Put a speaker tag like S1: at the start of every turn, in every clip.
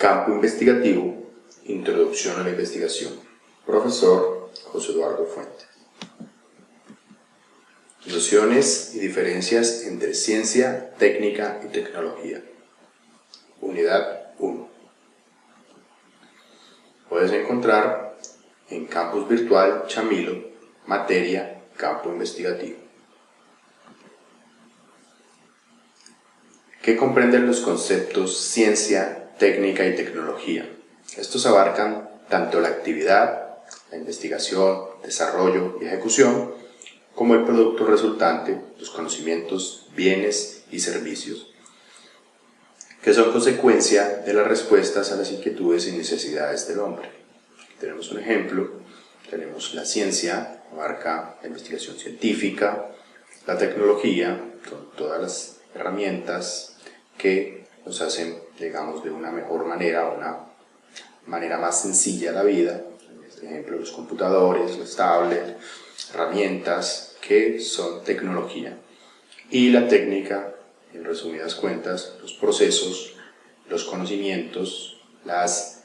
S1: Campo investigativo, introducción a la investigación. Profesor José Eduardo Fuentes. Nociones y diferencias entre ciencia, técnica y tecnología. Unidad 1. Puedes encontrar en Campus Virtual Chamilo, materia Campo investigativo. ¿Qué comprenden los conceptos ciencia, técnica y tecnología? Estos abarcan tanto la actividad, la investigación, desarrollo y ejecución, como el producto resultante, los conocimientos, bienes y servicios, que son consecuencia de las respuestas a las inquietudes y necesidades del hombre. Aquí tenemos un ejemplo, tenemos la ciencia, abarca la investigación científica, la tecnología, son todas las herramientas que nos hacen, digamos, de una mejor manera, una manera más sencilla la vida. En este ejemplo, los computadores, los tablets, herramientas que son tecnología. Y la técnica, en resumidas cuentas, los procesos, los conocimientos, las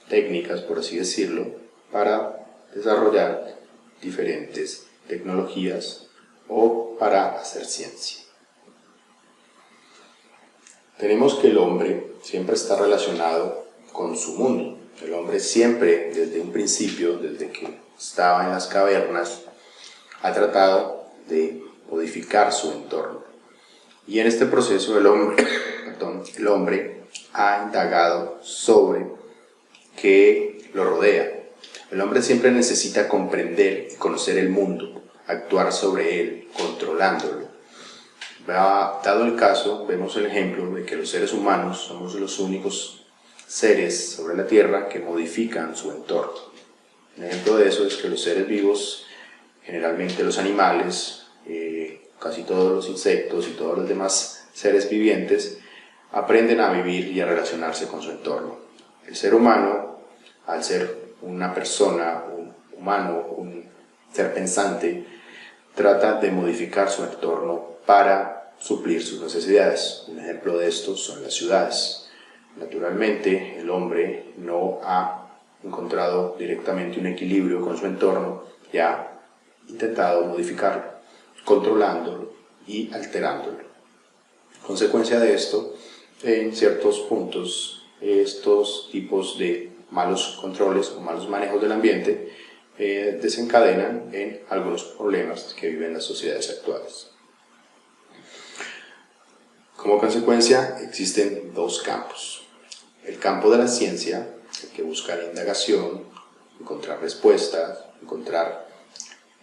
S1: técnicas, por así decirlo, para desarrollar diferentes tecnologías o para hacer ciencia. Tenemos que el hombre siempre está relacionado con su mundo. El hombre siempre, desde un principio, desde que estaba en las cavernas, ha tratado de modificar su entorno. Y en este proceso el hombre ha indagado sobre qué lo rodea. El hombre siempre necesita comprender y conocer el mundo, actuar sobre él, controlándolo. Dado el caso, vemos el ejemplo de que los seres humanos somos los únicos seres sobre la Tierra que modifican su entorno. Un ejemplo de eso es que los seres vivos, generalmente los animales, casi todos los insectos y todos los demás seres vivientes, aprenden a vivir y a relacionarse con su entorno. El ser humano, al ser una persona, un humano, un ser pensante, trata de modificar su entorno para suplir sus necesidades. Un ejemplo de esto son las ciudades. Naturalmente, el hombre no ha encontrado directamente un equilibrio con su entorno y ha intentado modificarlo, controlándolo y alterándolo. Consecuencia de esto, en ciertos puntos, estos tipos de malos controles o malos manejos del ambiente desencadenan en algunos problemas que viven las sociedades actuales. Como consecuencia, existen dos campos. El campo de la ciencia, el que busca la indagación, encontrar respuestas, encontrar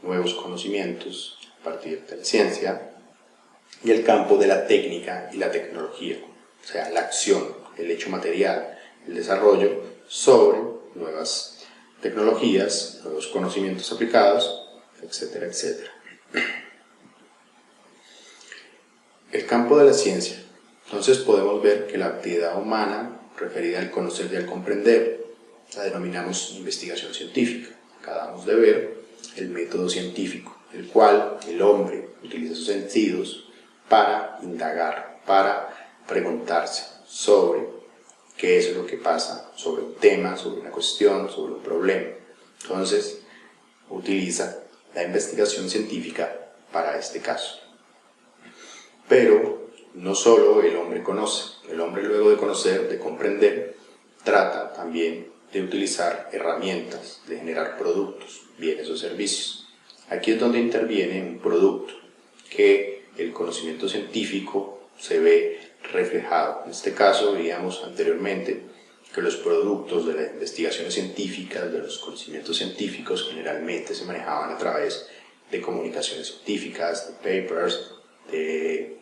S1: nuevos conocimientos a partir de la ciencia, y el campo de la técnica y la tecnología, o sea, la acción, el hecho material, el desarrollo sobre nuevas tecnologías, nuevos conocimientos aplicados, etcétera, etcétera. El campo de la ciencia. Entonces podemos ver que la actividad humana referida al conocer y al comprender la denominamos investigación científica. Acabamos de ver el método científico, el cual el hombre utiliza sus sentidos para indagar, para preguntarse sobre qué es lo que pasa, sobre un tema, sobre una cuestión, sobre un problema. Entonces utiliza la investigación científica para este caso. Pero no solo el hombre conoce, el hombre luego de conocer, de comprender, trata también de utilizar herramientas, de generar productos, bienes o servicios. Aquí es donde interviene un producto que el conocimiento científico se ve reflejado. En este caso veíamos anteriormente que los productos de las investigaciones científicas, de los conocimientos científicos, generalmente se manejaban a través de comunicaciones científicas, de papers, de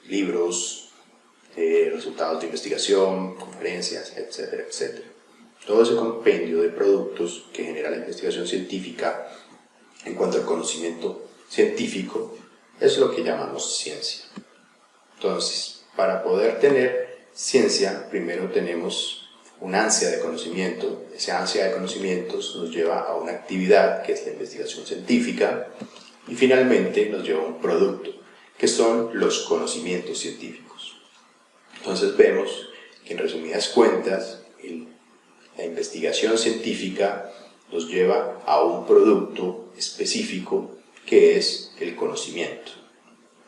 S1: libros, resultados de investigación, conferencias, etcétera, etcétera. Todo ese compendio de productos que genera la investigación científica en cuanto al conocimiento científico es lo que llamamos ciencia. Entonces, para poder tener ciencia, primero tenemos una ansia de conocimiento. Esa ansia de conocimientos nos lleva a una actividad que es la investigación científica y finalmente nos lleva a un producto, que son los conocimientos científicos. Entonces vemos que en resumidas cuentas, la investigación científica nos lleva a un producto específico que es el conocimiento.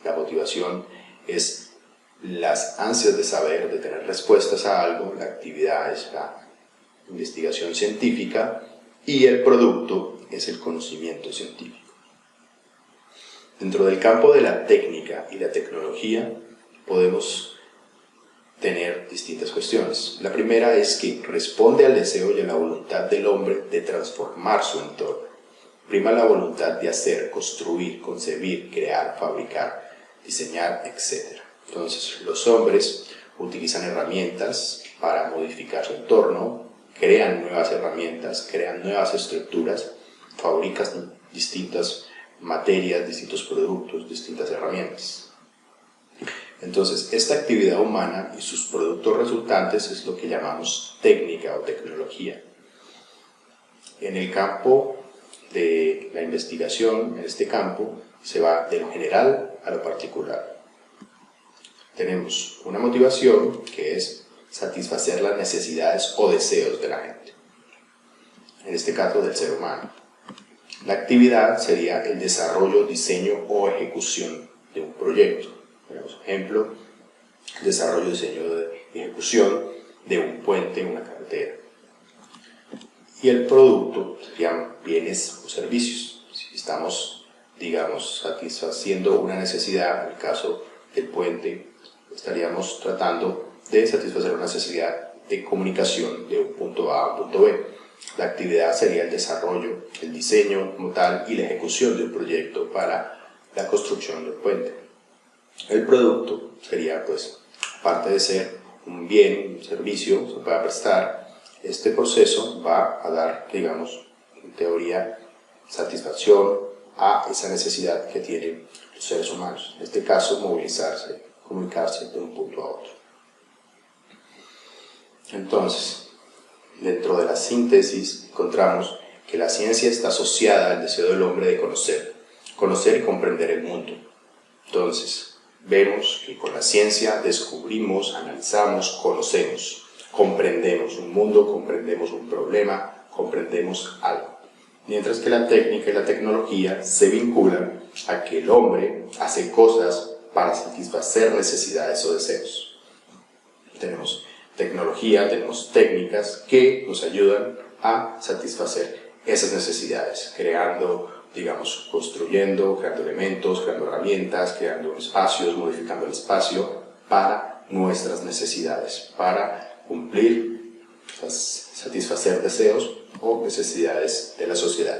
S1: La motivación es las ansias de saber, de tener respuestas a algo, la actividad es la investigación científica y el producto es el conocimiento científico. Dentro del campo de la técnica y la tecnología podemos tener distintas cuestiones. La primera es que responde al deseo y a la voluntad del hombre de transformar su entorno. Prima la voluntad de hacer, construir, concebir, crear, fabricar, diseñar, etc. Entonces, los hombres utilizan herramientas para modificar su entorno, crean nuevas herramientas, crean nuevas estructuras, fabrican distintas materias, distintos productos, distintas herramientas. Entonces, esta actividad humana y sus productos resultantes es lo que llamamos técnica o tecnología. En el campo de la investigación, en este campo, se va de lo general a lo particular. Tenemos una motivación que es satisfacer las necesidades o deseos de la gente, en este caso del ser humano. La actividad sería el desarrollo, diseño o ejecución de un proyecto. Por ejemplo, desarrollo, diseño y ejecución de un puente, una carretera. Y el producto serían bienes o servicios. Si estamos, digamos, satisfaciendo una necesidad, en el caso del puente, estaríamos tratando de satisfacer una necesidad de comunicación de un punto A a un punto B. La actividad sería el desarrollo, el diseño como tal y la ejecución de un proyecto para la construcción del puente. El producto sería, pues, aparte de ser un bien, un servicio, se pueda prestar, este proceso va a dar, digamos, en teoría, satisfacción a esa necesidad que tienen los seres humanos. En este caso, movilizarse, comunicarse de un punto a otro. Entonces, dentro de la síntesis encontramos que la ciencia está asociada al deseo del hombre de conocer y comprender el mundo. Entonces, vemos que con la ciencia descubrimos, analizamos, conocemos, comprendemos un mundo, comprendemos un problema, comprendemos algo. Mientras que la técnica y la tecnología se vinculan a que el hombre hace cosas para satisfacer necesidades o deseos. Tenemos tecnología, tenemos técnicas que nos ayudan a satisfacer esas necesidades, creando, digamos, construyendo, creando elementos, creando herramientas, creando espacios, modificando el espacio para nuestras necesidades, para cumplir, satisfacer deseos o necesidades de la sociedad.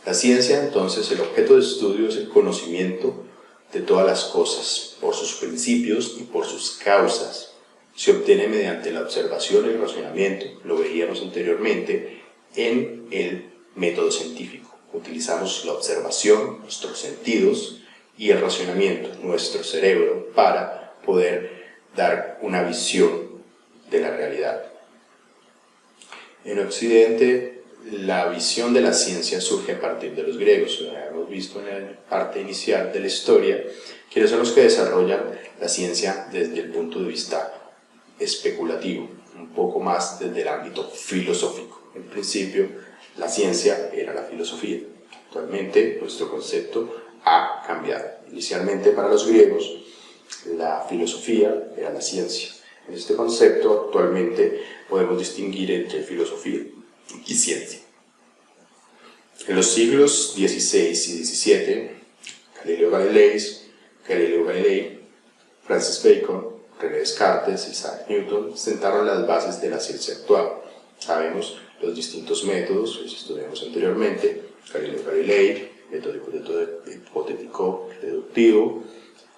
S1: La ciencia, entonces, el objeto de estudio es el conocimiento de todas las cosas, por sus principios y por sus causas. Se obtiene mediante la observación y el razonamiento, lo veíamos anteriormente, en el método científico. Utilizamos la observación, nuestros sentidos y el razonamiento, nuestro cerebro, para poder dar una visión de la realidad. En Occidente, la visión de la ciencia surge a partir de los griegos. Hemos visto en la parte inicial de la historia quienes son los que desarrollan la ciencia desde el punto de vista especulativo, un poco más desde el ámbito filosófico. En principio, la ciencia era la filosofía. Actualmente, nuestro concepto ha cambiado. Inicialmente, para los griegos, la filosofía era la ciencia. En este concepto, actualmente, podemos distinguir entre filosofía y ciencia. En los siglos XVI y XVII, Galileo Galilei, Francis Bacon, René Descartes, Isaac Newton sentaron las bases de la ciencia actual. Sabemos los distintos métodos, los estudiamos anteriormente, Galileo Galilei, método hipotético deductivo,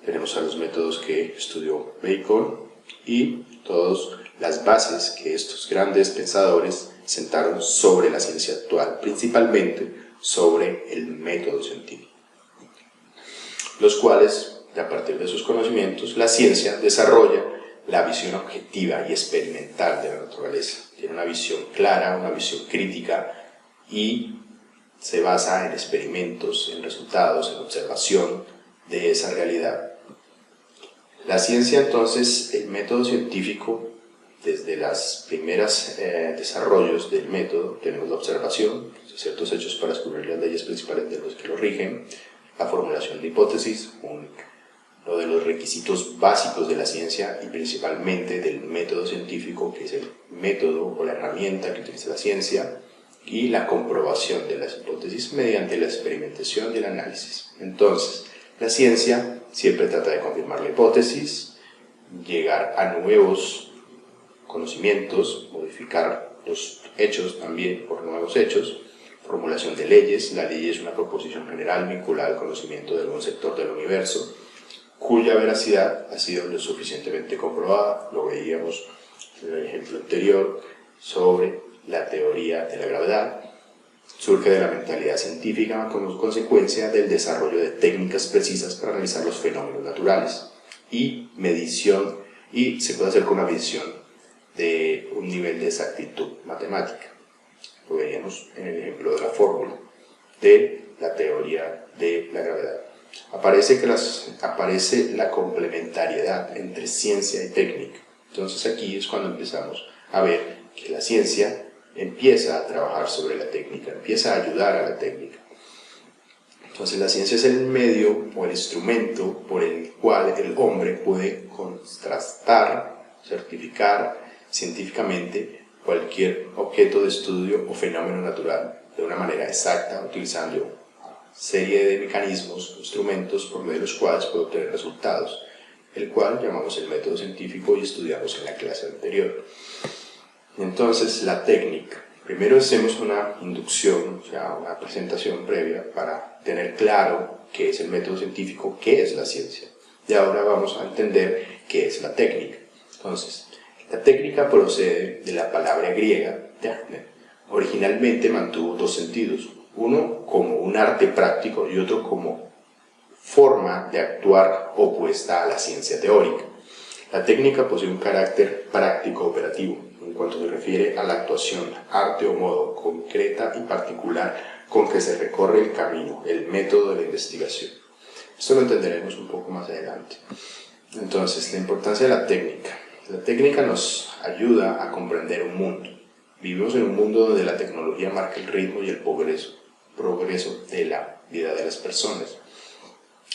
S1: tenemos a los métodos que estudió Bacon y todas las bases que estos grandes pensadores sentaron sobre la ciencia actual, principalmente sobre el método científico, los cuales, a partir de sus conocimientos, la ciencia desarrolla la visión objetiva y experimental de la naturaleza. Tiene una visión clara, una visión crítica y se basa en experimentos, en resultados, en observación de esa realidad. La ciencia, entonces, el método científico, desde los primeros desarrollos del método, tenemos la observación de ciertos hechos para descubrir las leyes principales de los que lo rigen, la formulación de hipótesis, uno de los requisitos básicos de la ciencia y principalmente del método científico, que es el método o la herramienta que utiliza la ciencia, y la comprobación de las hipótesis mediante la experimentación y el análisis. Entonces, la ciencia siempre trata de confirmar la hipótesis, llegar a nuevos conocimientos, modificar los hechos también por nuevos hechos, formulación de leyes. La ley es una proposición general vinculada al conocimiento de algún sector del universo, cuya veracidad ha sido lo suficientemente comprobada. Lo veíamos en el ejemplo anterior sobre la teoría de la gravedad. Surge de la mentalidad científica como consecuencia del desarrollo de técnicas precisas para analizar los fenómenos naturales y medición, y se puede hacer con una medición de un nivel de exactitud matemática. Lo veíamos en el ejemplo de la fórmula de la teoría de la gravedad. Aparece la complementariedad entre ciencia y técnica. Entonces aquí es cuando empezamos a ver que la ciencia empieza a trabajar sobre la técnica, empieza a ayudar a la técnica. Entonces la ciencia es el medio o el instrumento por el cual el hombre puede contrastar, certificar científicamente cualquier objeto de estudio o fenómeno natural de una manera exacta, utilizando una serie de mecanismos, instrumentos por medio de los cuales puede obtener resultados, el cual llamamos el método científico y estudiamos en la clase anterior. Entonces, la técnica. Primero hacemos una inducción, o sea, una presentación previa para tener claro qué es el método científico, qué es la ciencia. Y ahora vamos a entender qué es la técnica. Entonces, la técnica procede de la palabra griega técne. Originalmente mantuvo dos sentidos, uno como un arte práctico y otro como forma de actuar opuesta a la ciencia teórica. La técnica posee un carácter práctico operativo en cuanto se refiere a la actuación, arte o modo concreta y particular con que se recorre el camino, el método de la investigación. Esto lo entenderemos un poco más adelante. Entonces, la importancia de la técnica. La técnica nos ayuda a comprender un mundo. Vivimos en un mundo donde la tecnología marca el ritmo y el progreso de la vida de las personas.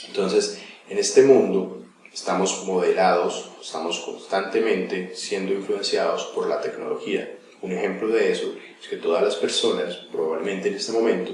S1: Entonces, en este mundo estamos modelados, estamos constantemente siendo influenciados por la tecnología. Un ejemplo de eso es que todas las personas probablemente en este momento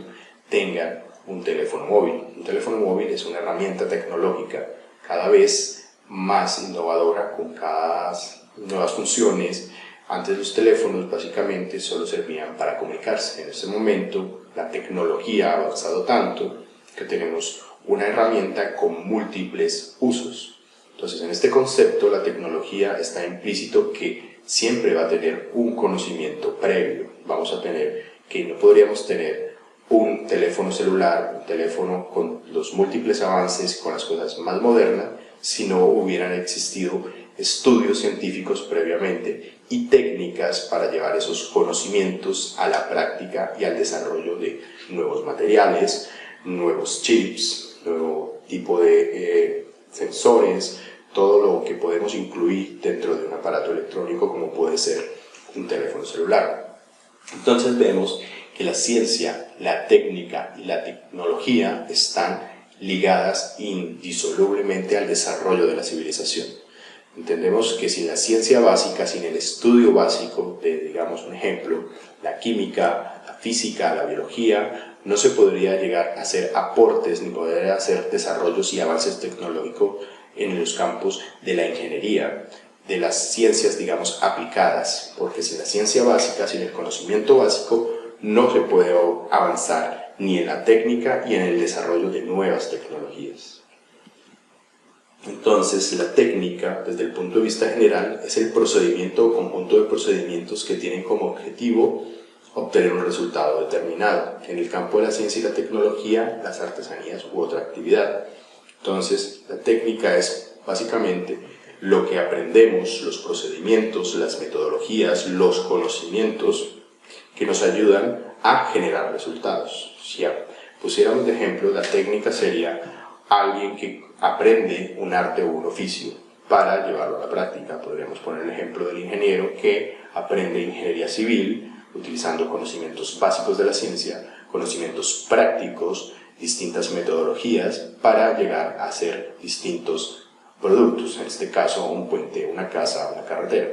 S1: tengan un teléfono móvil. Un teléfono móvil es una herramienta tecnológica cada vez más innovadora, con cada nuevas funciones. Antes los teléfonos básicamente solo servían para comunicarse. En este momento la tecnología ha avanzado tanto que tenemos una herramienta con múltiples usos. Entonces, en este concepto, la tecnología está implícito que siempre va a tener un conocimiento previo. Vamos a tener que no podríamos tener un teléfono celular, un teléfono con los múltiples avances, con las cosas más modernas, si no hubieran existido estudios científicos previamente y técnicas para llevar esos conocimientos a la práctica y al desarrollo de nuevos materiales, nuevos chips, nuevo tipo de sensores, todo lo que podemos incluir dentro de un aparato electrónico como puede ser un teléfono celular. Entonces vemos que la ciencia, la técnica y la tecnología están ligadas indisolublemente al desarrollo de la civilización. Entendemos que sin la ciencia básica, sin el estudio básico de, digamos, un ejemplo, la química, la física, la biología, no se podría llegar a hacer aportes ni poder hacer desarrollos y avances tecnológicos en los campos de la ingeniería, de las ciencias, digamos, aplicadas, porque sin la ciencia básica, sin el conocimiento básico, no se puede avanzar ni en la técnica y en el desarrollo de nuevas tecnologías. Entonces, la técnica, desde el punto de vista general, es el procedimiento o conjunto de procedimientos que tienen como objetivo obtener un resultado determinado. En el campo de la ciencia y la tecnología, las artesanías u otra actividad. Entonces, la técnica es básicamente lo que aprendemos, los procedimientos, las metodologías, los conocimientos que nos ayudan a generar resultados. Si pusiéramos de ejemplo, la técnica sería alguien que aprende un arte o un oficio para llevarlo a la práctica. Podríamos poner el ejemplo del ingeniero que aprende ingeniería civil utilizando conocimientos básicos de la ciencia, conocimientos prácticos, distintas metodologías para llegar a hacer distintos productos, en este caso un puente, una casa, una carretera.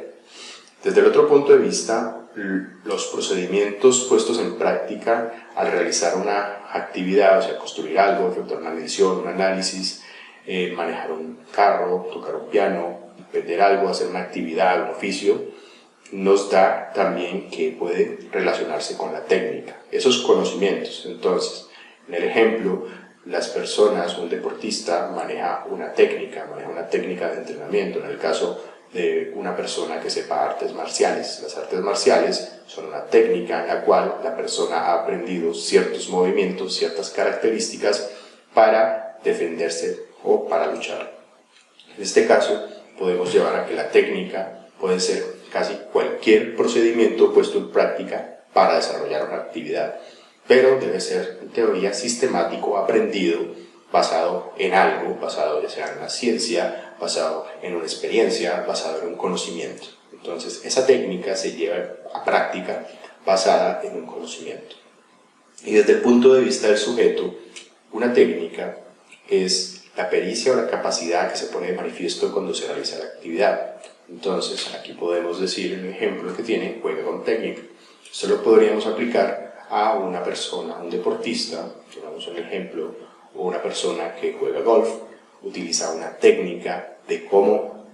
S1: Desde el otro punto de vista, los procedimientos puestos en práctica al realizar una actividad, o sea, construir algo, efectuar una medición, un análisis, manejar un carro, tocar un piano, vender algo, hacer una actividad, un oficio, nos da también que puede relacionarse con la técnica, esos conocimientos. Entonces, en el ejemplo, las personas, un deportista maneja una técnica de entrenamiento. En el caso de una persona que sepa artes marciales, las artes marciales son una técnica en la cual la persona ha aprendido ciertos movimientos, ciertas características para defenderse o para luchar. En este caso, podemos llevar a que la técnica puede ser casi cualquier procedimiento puesto en práctica para desarrollar una actividad, pero debe ser en teoría sistemático, aprendido, basado en algo, basado ya sea en la ciencia, basado en una experiencia, basado en un conocimiento. Entonces esa técnica se lleva a práctica basada en un conocimiento. Y desde el punto de vista del sujeto, una técnica es la pericia o la capacidad que se pone de manifiesto cuando se realiza la actividad. Entonces aquí podemos decir el ejemplo que tiene, juega con técnica. Esto lo podríamos aplicar a una persona, un deportista, tenemos un ejemplo, o una persona que juega golf, utiliza una técnica de cómo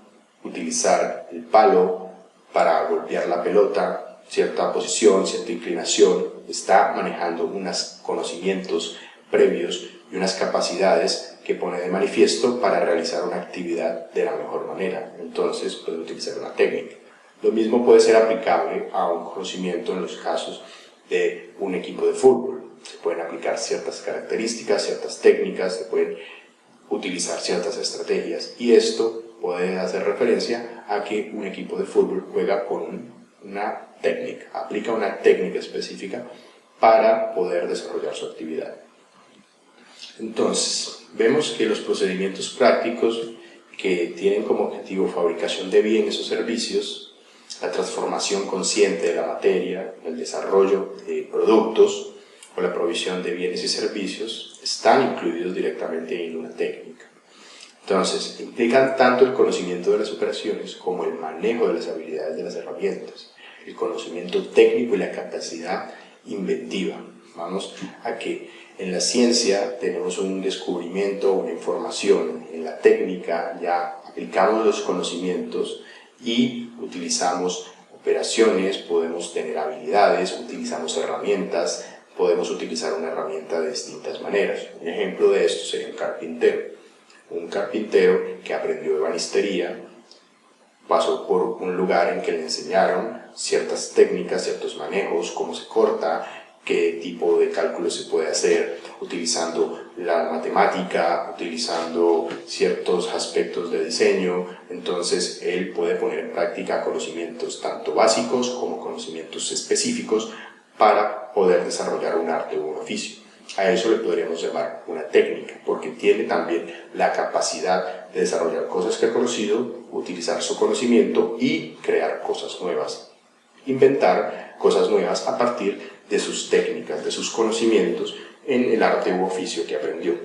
S1: utilizar el palo para golpear la pelota, cierta posición, cierta inclinación, está manejando unos conocimientos previos y unas capacidades que pone de manifiesto para realizar una actividad de la mejor manera. Entonces puede utilizar una técnica. Lo mismo puede ser aplicable a un conocimiento en los casos de un equipo de fútbol. Se pueden aplicar ciertas características, ciertas técnicas, se pueden utilizar ciertas estrategias, y esto puede hacer referencia a que un equipo de fútbol juega con una técnica, aplica una técnica específica para poder desarrollar su actividad. Entonces, vemos que los procedimientos prácticos que tienen como objetivo fabricación de bienes o servicios, la transformación consciente de la materia, el desarrollo de productos o la provisión de bienes y servicios, están incluidos directamente en una técnica. Entonces, implican tanto el conocimiento de las operaciones como el manejo de las habilidades de las herramientas, el conocimiento técnico y la capacidad inventiva. Vamos a que en la ciencia tenemos un descubrimiento, una información. En la técnica ya aplicamos los conocimientos y utilizamos operaciones, podemos tener habilidades, utilizamos herramientas, podemos utilizar una herramienta de distintas maneras. Un ejemplo de esto sería un carpintero. Un carpintero que aprendió ebanistería, pasó por un lugar en que le enseñaron ciertas técnicas, ciertos manejos, cómo se corta, qué tipo de cálculo se puede hacer utilizando la matemática, utilizando ciertos aspectos de diseño. Entonces él puede poner en práctica conocimientos tanto básicos como conocimientos específicos para poder desarrollar un arte o un oficio. A eso le podríamos llamar una técnica, porque tiene también la capacidad de desarrollar cosas que ha conocido, utilizar su conocimiento y crear cosas nuevas, inventar cosas nuevas a partir de sus técnicas, de sus conocimientos en el arte u oficio que aprendió.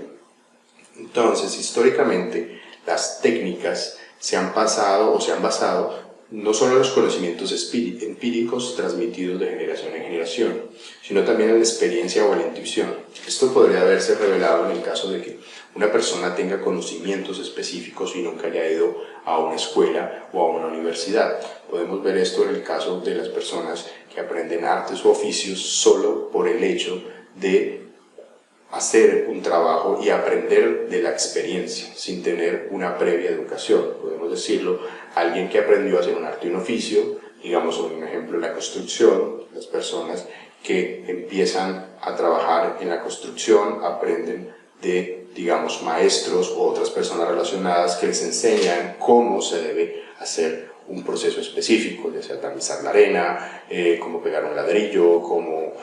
S1: Entonces, históricamente, las técnicas se han basado no solo en los conocimientos empíricos transmitidos de generación en generación, sino también en la experiencia o en la intuición. Esto podría haberse revelado en el caso de que una persona tenga conocimientos específicos y nunca haya ido a una escuela o a una universidad. Podemos ver esto en el caso de las personas que aprenden artes o oficios solo por el hecho de hacer un trabajo y aprender de la experiencia, sin tener una previa educación. Podemos decirlo, alguien que aprendió a hacer un arte y un oficio, digamos un ejemplo en la construcción, las personas que empiezan a trabajar en la construcción aprenden de, digamos, maestros u otras personas relacionadas que les enseñan cómo se debe hacer un proceso específico, ya sea tamizar la arena, cómo pegar un ladrillo, cómo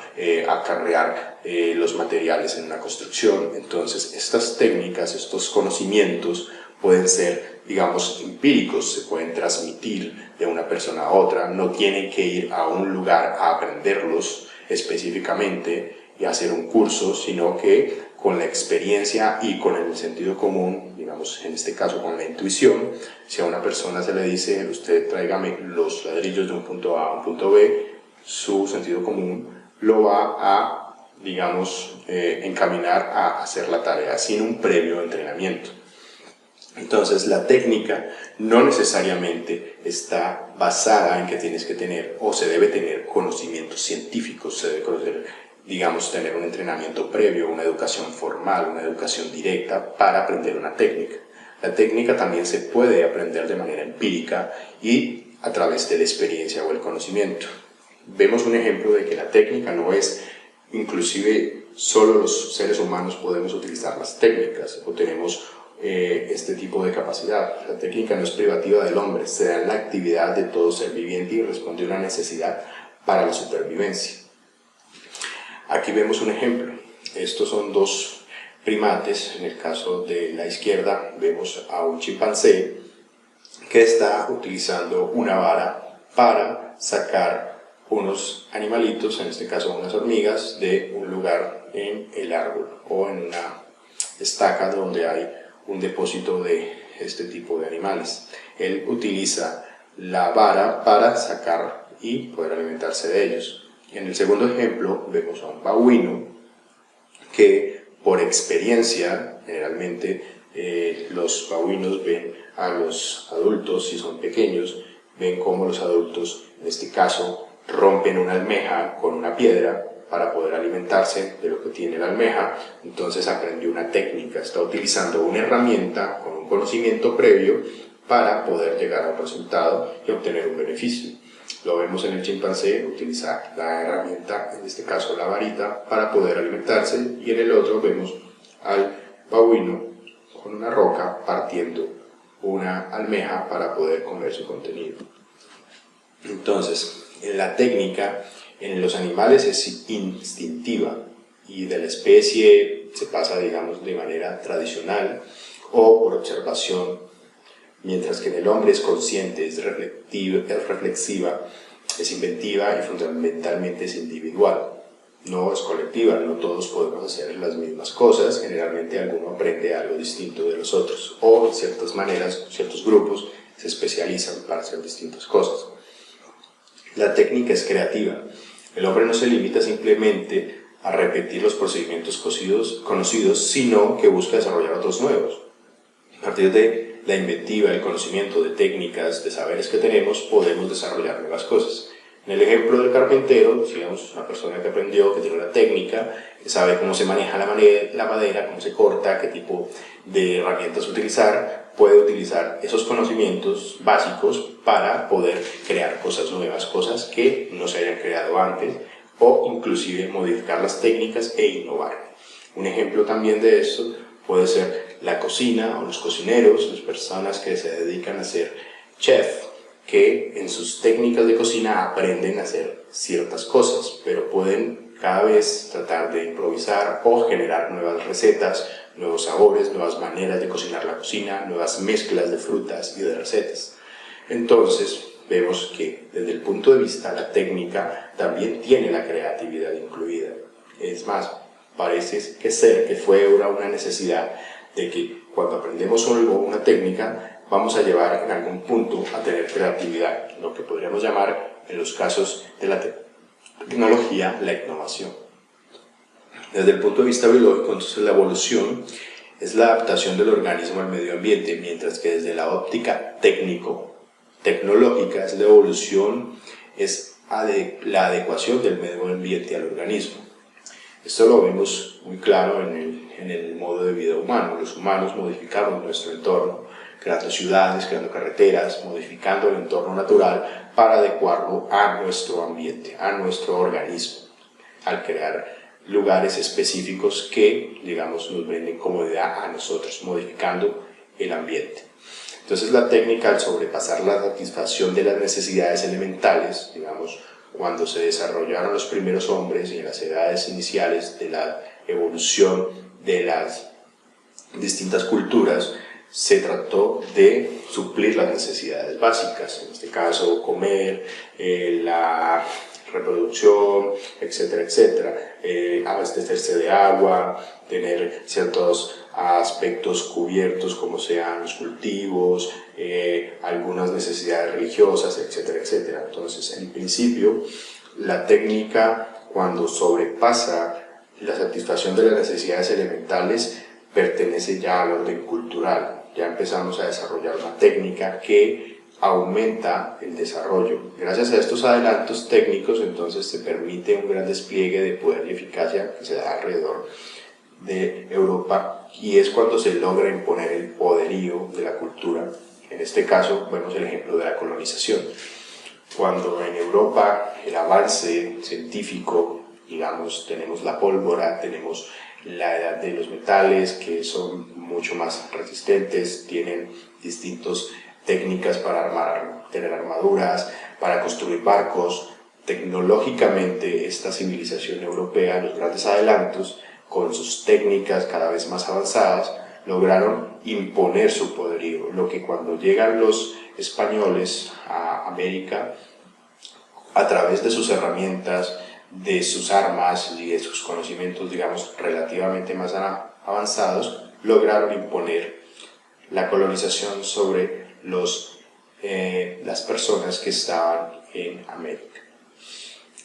S1: acarrear los materiales en una construcción. Entonces, estas técnicas, estos conocimientos pueden ser, digamos, empíricos, se pueden transmitir de una persona a otra, no tienen que ir a un lugar a aprenderlos específicamente y hacer un curso, sino que con la experiencia y con el sentido común, digamos, en este caso con la intuición, si a una persona se le dice, usted tráigame los ladrillos de un punto A a un punto B, su sentido común lo va a, digamos, encaminar a hacer la tarea sin un previo entrenamiento. Entonces, la técnica no necesariamente está basada en que tienes que tener o se debe tener conocimientos científicos, se debe conocer, digamos, tener un entrenamiento previo, una educación formal, una educación directa para aprender una técnica. La técnica también se puede aprender de manera empírica y a través de la experiencia o el conocimiento. Vemos un ejemplo de que la técnica no es, inclusive solo los seres humanos podemos utilizar las técnicas o tenemos este tipo de capacidad. La técnica no es privativa del hombre, se da en la actividad de todo ser viviente y responde a una necesidad para la supervivencia. Aquí vemos un ejemplo. Estos son dos primates. En el caso de la izquierda vemos a un chimpancé que está utilizando una vara para sacar unos animalitos, en este caso unas hormigas, de un lugar en el árbol o en una estaca donde hay un depósito de este tipo de animales. Él utiliza la vara para sacar y poder alimentarse de ellos. En el segundo ejemplo vemos a un babuino que por experiencia, generalmente los babuinos ven a los adultos, si son pequeños, ven cómo los adultos, en este caso, rompen una almeja con una piedra para poder alimentarse de lo que tiene la almeja. Entonces aprendió una técnica, está utilizando una herramienta con un conocimiento previo para poder llegar a un resultado y obtener un beneficio. Lo vemos en el chimpancé, utiliza la herramienta, en este caso la varita, para poder alimentarse, y en el otro vemos al babuino con una roca partiendo una almeja para poder comer su contenido. Entonces, en la técnica, en los animales es instintiva y de la especie se pasa, digamos, de manera tradicional o por observación, mientras que en el hombre es consciente, es reflexiva, es inventiva y fundamentalmente es individual. No es colectiva, no todos podemos hacer las mismas cosas, generalmente alguno aprende algo distinto de los otros, o en ciertas maneras, ciertos grupos se especializan para hacer distintas cosas. La técnica es creativa. El hombre no se limita simplemente a repetir los procedimientos conocidos, sino que busca desarrollar otros nuevos. A partir de la inventiva, el conocimiento de técnicas, de saberes que tenemos, podemos desarrollar nuevas cosas. En el ejemplo del carpintero, digamos, una persona que aprendió, que tiene una técnica, que sabe cómo se maneja la madera, cómo se corta, qué tipo de herramientas utilizar, puede utilizar esos conocimientos básicos para poder crear cosas nuevas, cosas que no se hayan creado antes, o inclusive modificar las técnicas e innovar. Un ejemplo también de esto puede ser la cocina o los cocineros, las personas que se dedican a ser chef, que en sus técnicas de cocina aprenden a hacer ciertas cosas, pero pueden cada vez tratar de improvisar o generar nuevas recetas, nuevos sabores, nuevas maneras de cocinar la cocina, nuevas mezclas de frutas y de recetas. Entonces, vemos que desde el punto de vista de la técnica también tiene la creatividad incluida. Es más, parece que fue una necesidad de que cuando aprendemos algo, una técnica, vamos a llevar en algún punto a tener creatividad, lo que podríamos llamar, en los casos de la tecnología, la innovación. Desde el punto de vista biológico, entonces la evolución es la adaptación del organismo al medio ambiente, mientras que desde la óptica tecnológica, es la evolución, es la adecuación del medio ambiente al organismo. Esto lo vemos muy claro en el modo de vida humano. Los humanos modificamos nuestro entorno, creando ciudades, creando carreteras, modificando el entorno natural para adecuarlo a nuestro ambiente, a nuestro organismo, al crear lugares específicos que, digamos, nos brinden comodidad a nosotros, modificando el ambiente. Entonces la técnica, al sobrepasar la satisfacción de las necesidades elementales, digamos, cuando se desarrollaron los primeros hombres y en las edades iniciales de la evolución de las distintas culturas, se trató de suplir las necesidades básicas, en este caso comer, la reproducción, etcétera, etcétera, abastecerse de agua, tener ciertos aspectos cubiertos como sean los cultivos, algunas necesidades religiosas, etcétera, etcétera. Entonces, en principio, la técnica, cuando sobrepasa la satisfacción de las necesidades elementales, pertenece ya al orden cultural. Ya empezamos a desarrollar una técnica que aumenta el desarrollo. Gracias a estos adelantos técnicos, entonces se permite un gran despliegue de poder y eficacia que se da alrededor de Europa, y es cuando se logra imponer el poderío de la cultura. En este caso vemos el ejemplo de la colonización. Cuando en Europa el avance científico, digamos, tenemos la pólvora, tenemos la edad de los metales que son mucho más resistentes, tienen distintas técnicas para tener armaduras, para construir barcos. Tecnológicamente esta civilización europea, los grandes adelantos, con sus técnicas cada vez más avanzadas, lograron imponer su poderío, lo que cuando llegan los españoles a América, a través de sus herramientas, de sus armas y de sus conocimientos, digamos, relativamente más avanzados, lograron imponer la colonización sobre las personas que estaban en América.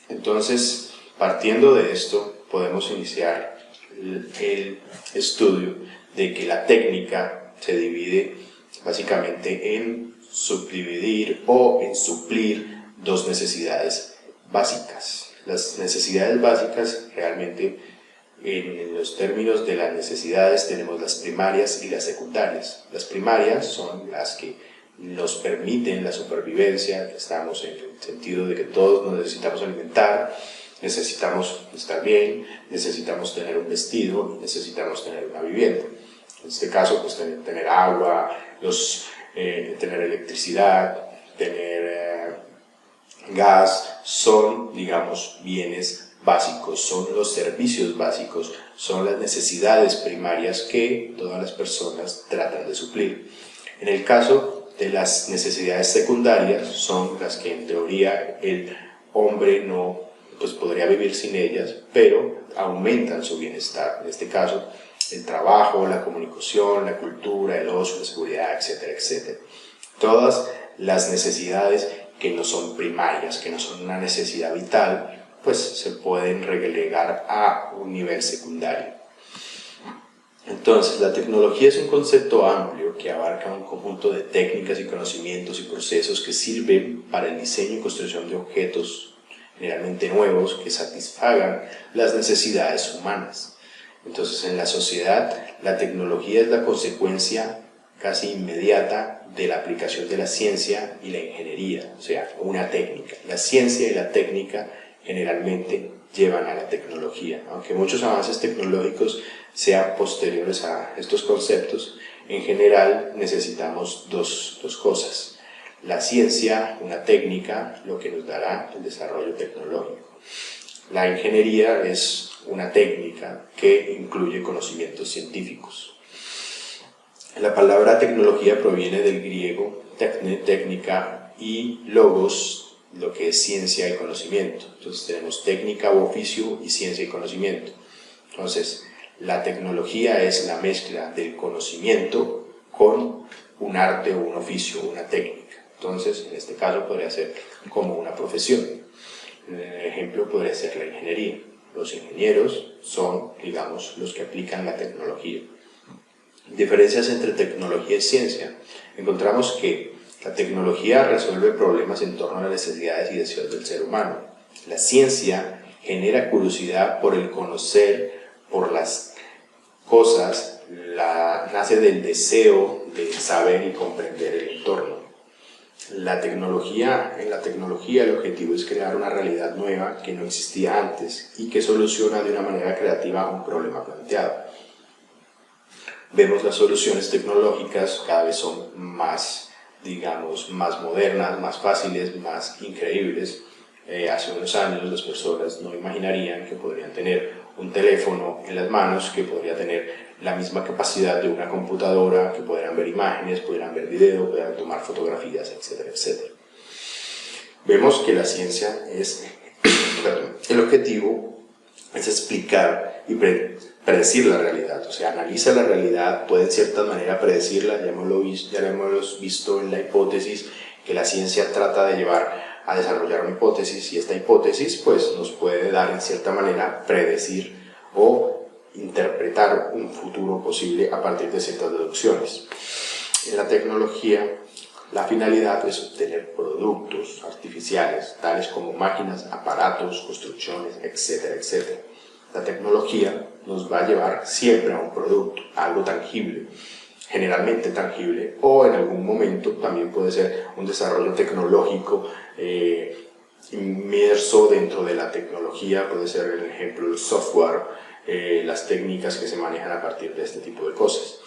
S1: Entonces, partiendo de esto, podemos iniciar el estudio de que la técnica se divide básicamente en subdividir o en suplir dos necesidades básicas. Las necesidades básicas, realmente en los términos de las necesidades, tenemos las primarias y las secundarias. Las primarias son las que nos permiten la supervivencia. Estamos en el sentido de que todos nos necesitamos alimentar, necesitamos estar bien, necesitamos tener un vestido, necesitamos tener una vivienda. En este caso, pues tener agua, tener electricidad, tener gas, son, digamos, bienes básicos, son los servicios básicos, son las necesidades primarias que todas las personas tratan de suplir. En el caso de las necesidades secundarias, son las que en teoría el hombre no podría vivir sin ellas, pero aumentan su bienestar. En este caso, el trabajo, la comunicación, la cultura, el ocio, la seguridad, etcétera, etcétera. Todas las necesidades que no son primarias, que no son una necesidad vital, pues se pueden relegar a un nivel secundario. Entonces, la tecnología es un concepto amplio que abarca un conjunto de técnicas y conocimientos y procesos que sirven para el diseño y construcción de objetos generalmente nuevos que satisfagan las necesidades humanas. Entonces, en la sociedad, la tecnología es la consecuencia casi inmediata de la aplicación de la ciencia y la ingeniería, o sea, una técnica. La ciencia y la técnica generalmente llevan a la tecnología. Aunque muchos avances tecnológicos sean posteriores a estos conceptos, en general necesitamos dos cosas. La ciencia, una técnica, lo que nos dará el desarrollo tecnológico. La ingeniería es una técnica que incluye conocimientos científicos. La palabra tecnología proviene del griego técnica y logos, lo que es ciencia y conocimiento. Entonces tenemos técnica u oficio y ciencia y conocimiento. Entonces, la tecnología es la mezcla del conocimiento con un arte o un oficio, una técnica. Entonces, en este caso podría ser como una profesión. El ejemplo podría ser la ingeniería. Los ingenieros son, digamos, los que aplican la tecnología. Diferencias entre tecnología y ciencia. Encontramos que la tecnología resuelve problemas en torno a las necesidades y deseos del ser humano. La ciencia genera curiosidad por el conocer, por las cosas, nace del deseo de saber y comprender el entorno. En la tecnología el objetivo es crear una realidad nueva que no existía antes y que soluciona de una manera creativa un problema planteado. Vemos las soluciones tecnológicas cada vez son más, digamos, más modernas, más fáciles, más increíbles. Hace unos años las personas no imaginarían que podrían tener un teléfono en las manos, que podría tener la misma capacidad de una computadora, que podrán ver imágenes, podrán ver video, podrán tomar fotografías, etcétera, etcétera. Vemos que la ciencia es, el objetivo es explicar y predecir la realidad, o sea, analiza la realidad, puede en cierta manera predecirla, ya lo hemos visto en la hipótesis, que la ciencia trata de llevar a desarrollar una hipótesis, y esta hipótesis pues nos puede dar en cierta manera predecir o interpretar un futuro posible a partir de ciertas deducciones. En la tecnología, la finalidad es obtener productos artificiales, tales como máquinas, aparatos, construcciones, etcétera, etcétera. La tecnología nos va a llevar siempre a un producto, a algo tangible, generalmente tangible, o en algún momento también puede ser un desarrollo tecnológico inmerso dentro de la tecnología, puede ser, por ejemplo, el software, las técnicas que se manejan a partir de este tipo de cosas.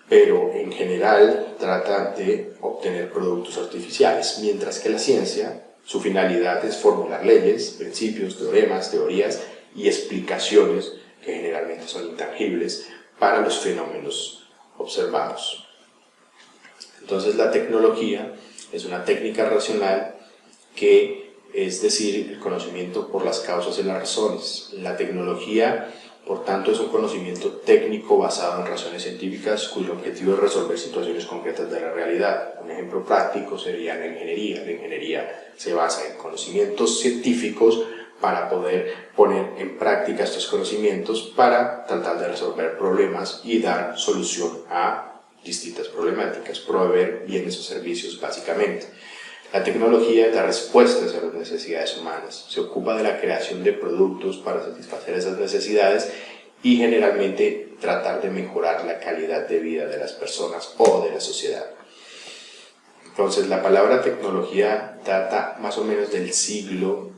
S1: Pero en general trata de obtener productos artificiales, mientras que la ciencia, su finalidad es formular leyes, principios, teoremas, teorías y explicaciones que generalmente son intangibles para los fenómenos observados. Entonces la tecnología es una técnica racional que es decir, el conocimiento por las causas y las razones. La tecnología, por tanto, es un conocimiento técnico basado en razones científicas cuyo objetivo es resolver situaciones concretas de la realidad. Un ejemplo práctico sería la ingeniería. La ingeniería se basa en conocimientos científicos para poder poner en práctica estos conocimientos para tratar de resolver problemas y dar solución a distintas problemáticas, proveer bienes o servicios básicamente. La tecnología da respuestas a las necesidades humanas, se ocupa de la creación de productos para satisfacer esas necesidades y generalmente tratar de mejorar la calidad de vida de las personas o de la sociedad. Entonces la palabra tecnología data más o menos del siglo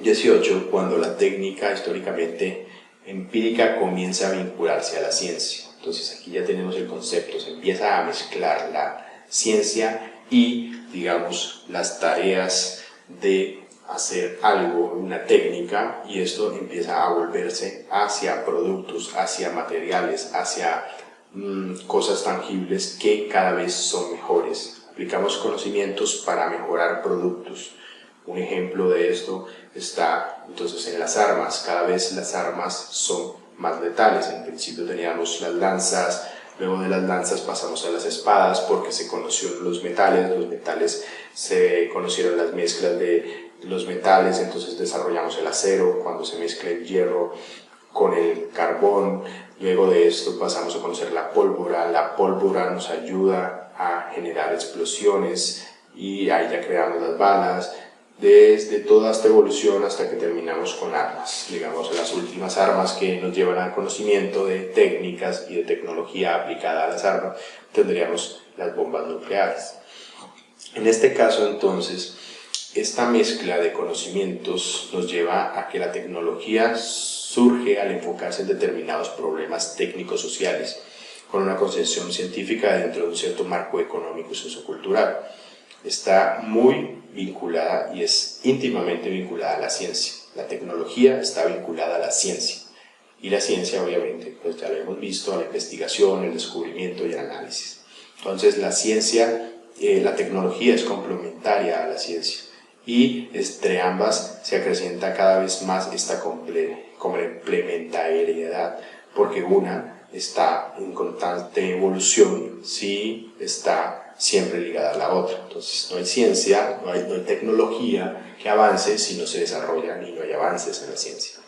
S1: XVIII, cuando la técnica históricamente empírica comienza a vincularse a la ciencia. Entonces aquí ya tenemos el concepto, se empieza a mezclar la ciencia y, digamos, las tareas de hacer algo, una técnica, y esto empieza a volverse hacia productos, hacia materiales, hacia cosas tangibles que cada vez son mejores. Aplicamos conocimientos para mejorar productos. Un ejemplo de esto está entonces en las armas. Cada vez las armas son más letales. En principio teníamos las lanzas, luego de las lanzas pasamos a las espadas porque se conocieron los metales se conocieron las mezclas de los metales, entonces desarrollamos el acero cuando se mezcla el hierro con el carbón. Luego de esto pasamos a conocer la pólvora nos ayuda a generar explosiones y ahí ya creamos las balas. Desde toda esta evolución hasta que terminamos con armas, digamos, las últimas armas que nos llevan al conocimiento de técnicas y de tecnología aplicada a las armas, tendríamos las bombas nucleares. En este caso, entonces, esta mezcla de conocimientos nos lleva a que la tecnología surge al enfocarse en determinados problemas técnicos sociales, con una concepción científica dentro de un cierto marco económico y sociocultural. Está muy vinculada y es íntimamente vinculada a la ciencia. La tecnología está vinculada a la ciencia y la ciencia, obviamente, pues ya lo hemos visto, a la investigación, el descubrimiento y el análisis. Entonces la ciencia, la tecnología es complementaria a la ciencia y entre ambas se acrecienta cada vez más esta complementariedad, porque una está en constante evolución si está siempre ligada a la otra. Entonces no hay ciencia, no hay tecnología que avance si no se desarrollan y no hay avances en la ciencia.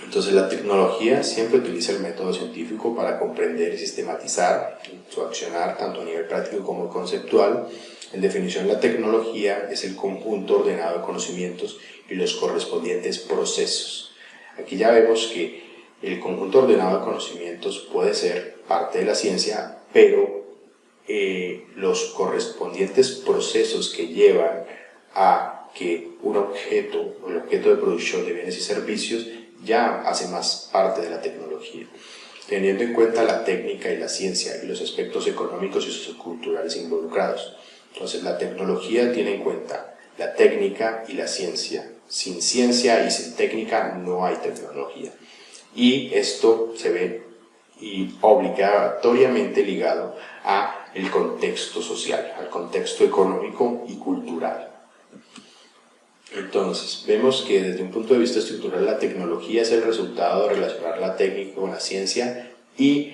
S1: Entonces la tecnología siempre utiliza el método científico para comprender y sistematizar su accionar tanto a nivel práctico como conceptual. En definición, la tecnología es el conjunto ordenado de conocimientos y los correspondientes procesos. Aquí ya vemos que el conjunto ordenado de conocimientos puede ser parte de la ciencia, pero los correspondientes procesos que llevan a que un objeto o el objeto de producción de bienes y servicios ya hace más parte de la tecnología, teniendo en cuenta la técnica y la ciencia y los aspectos económicos y socioculturales involucrados. Entonces la tecnología tiene en cuenta la técnica y la ciencia. Sin ciencia y sin técnica no hay tecnología. y esto se ve y obligatoriamente ligado al contexto social, al contexto económico y cultural. Entonces, vemos que desde un punto de vista estructural la tecnología es el resultado de relacionar la técnica con la ciencia y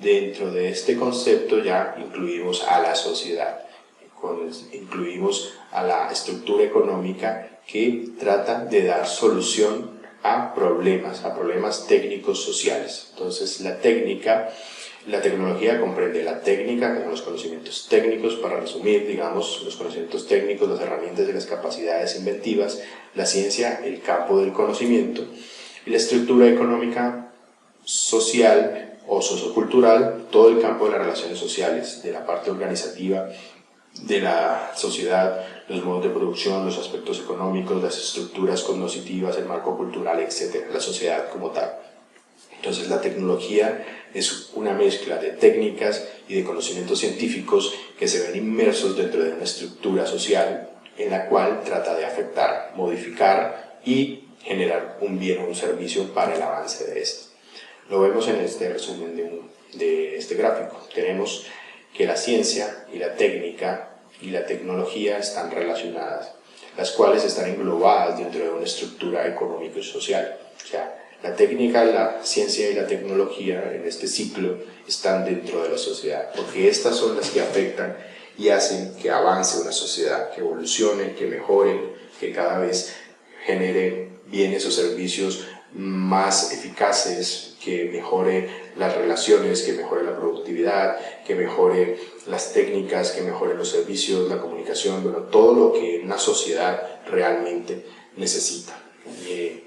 S1: dentro de este concepto ya incluimos a la sociedad, incluimos a la estructura económica que trata de dar solución a problemas técnicos sociales. Entonces la tecnología comprende la técnica, que son los conocimientos técnicos, para resumir, digamos, los conocimientos técnicos, las herramientas y las capacidades inventivas, la ciencia, el campo del conocimiento, y la estructura económica, social o sociocultural, todo el campo de las relaciones sociales, de la parte organizativa de la sociedad, los modos de producción, los aspectos económicos, las estructuras cognitivas, el marco cultural, etc., la sociedad como tal. Entonces la tecnología es una mezcla de técnicas y de conocimientos científicos que se ven inmersos dentro de una estructura social en la cual trata de afectar, modificar y generar un bien o un servicio para el avance de esto. Lo vemos en este resumen de este gráfico. Tenemos que la ciencia y la técnica y la tecnología están relacionadas, las cuales están englobadas dentro de una estructura económica y social. O sea, la técnica, la ciencia y la tecnología en este ciclo están dentro de la sociedad, porque estas son las que afectan y hacen que avance una sociedad, que evolucione, que mejore, que cada vez genere bienes o servicios más eficaces, que mejore las relaciones, que mejore la productividad, que mejore las técnicas, que mejore los servicios, la comunicación, bueno, todo lo que una sociedad realmente necesita,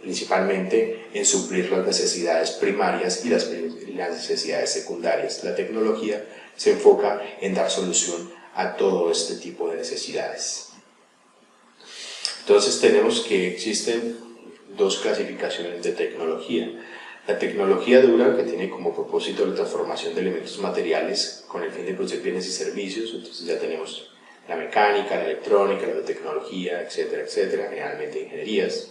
S1: principalmente en suplir las necesidades primarias y las necesidades secundarias. La tecnología se enfoca en dar solución a todo este tipo de necesidades. Entonces tenemos que existen dos clasificaciones de tecnología. La tecnología dura, que tiene como propósito la transformación de elementos materiales con el fin de producir bienes y servicios. Entonces ya tenemos la mecánica, la electrónica, la biotecnología, etcétera, etcétera, generalmente ingenierías.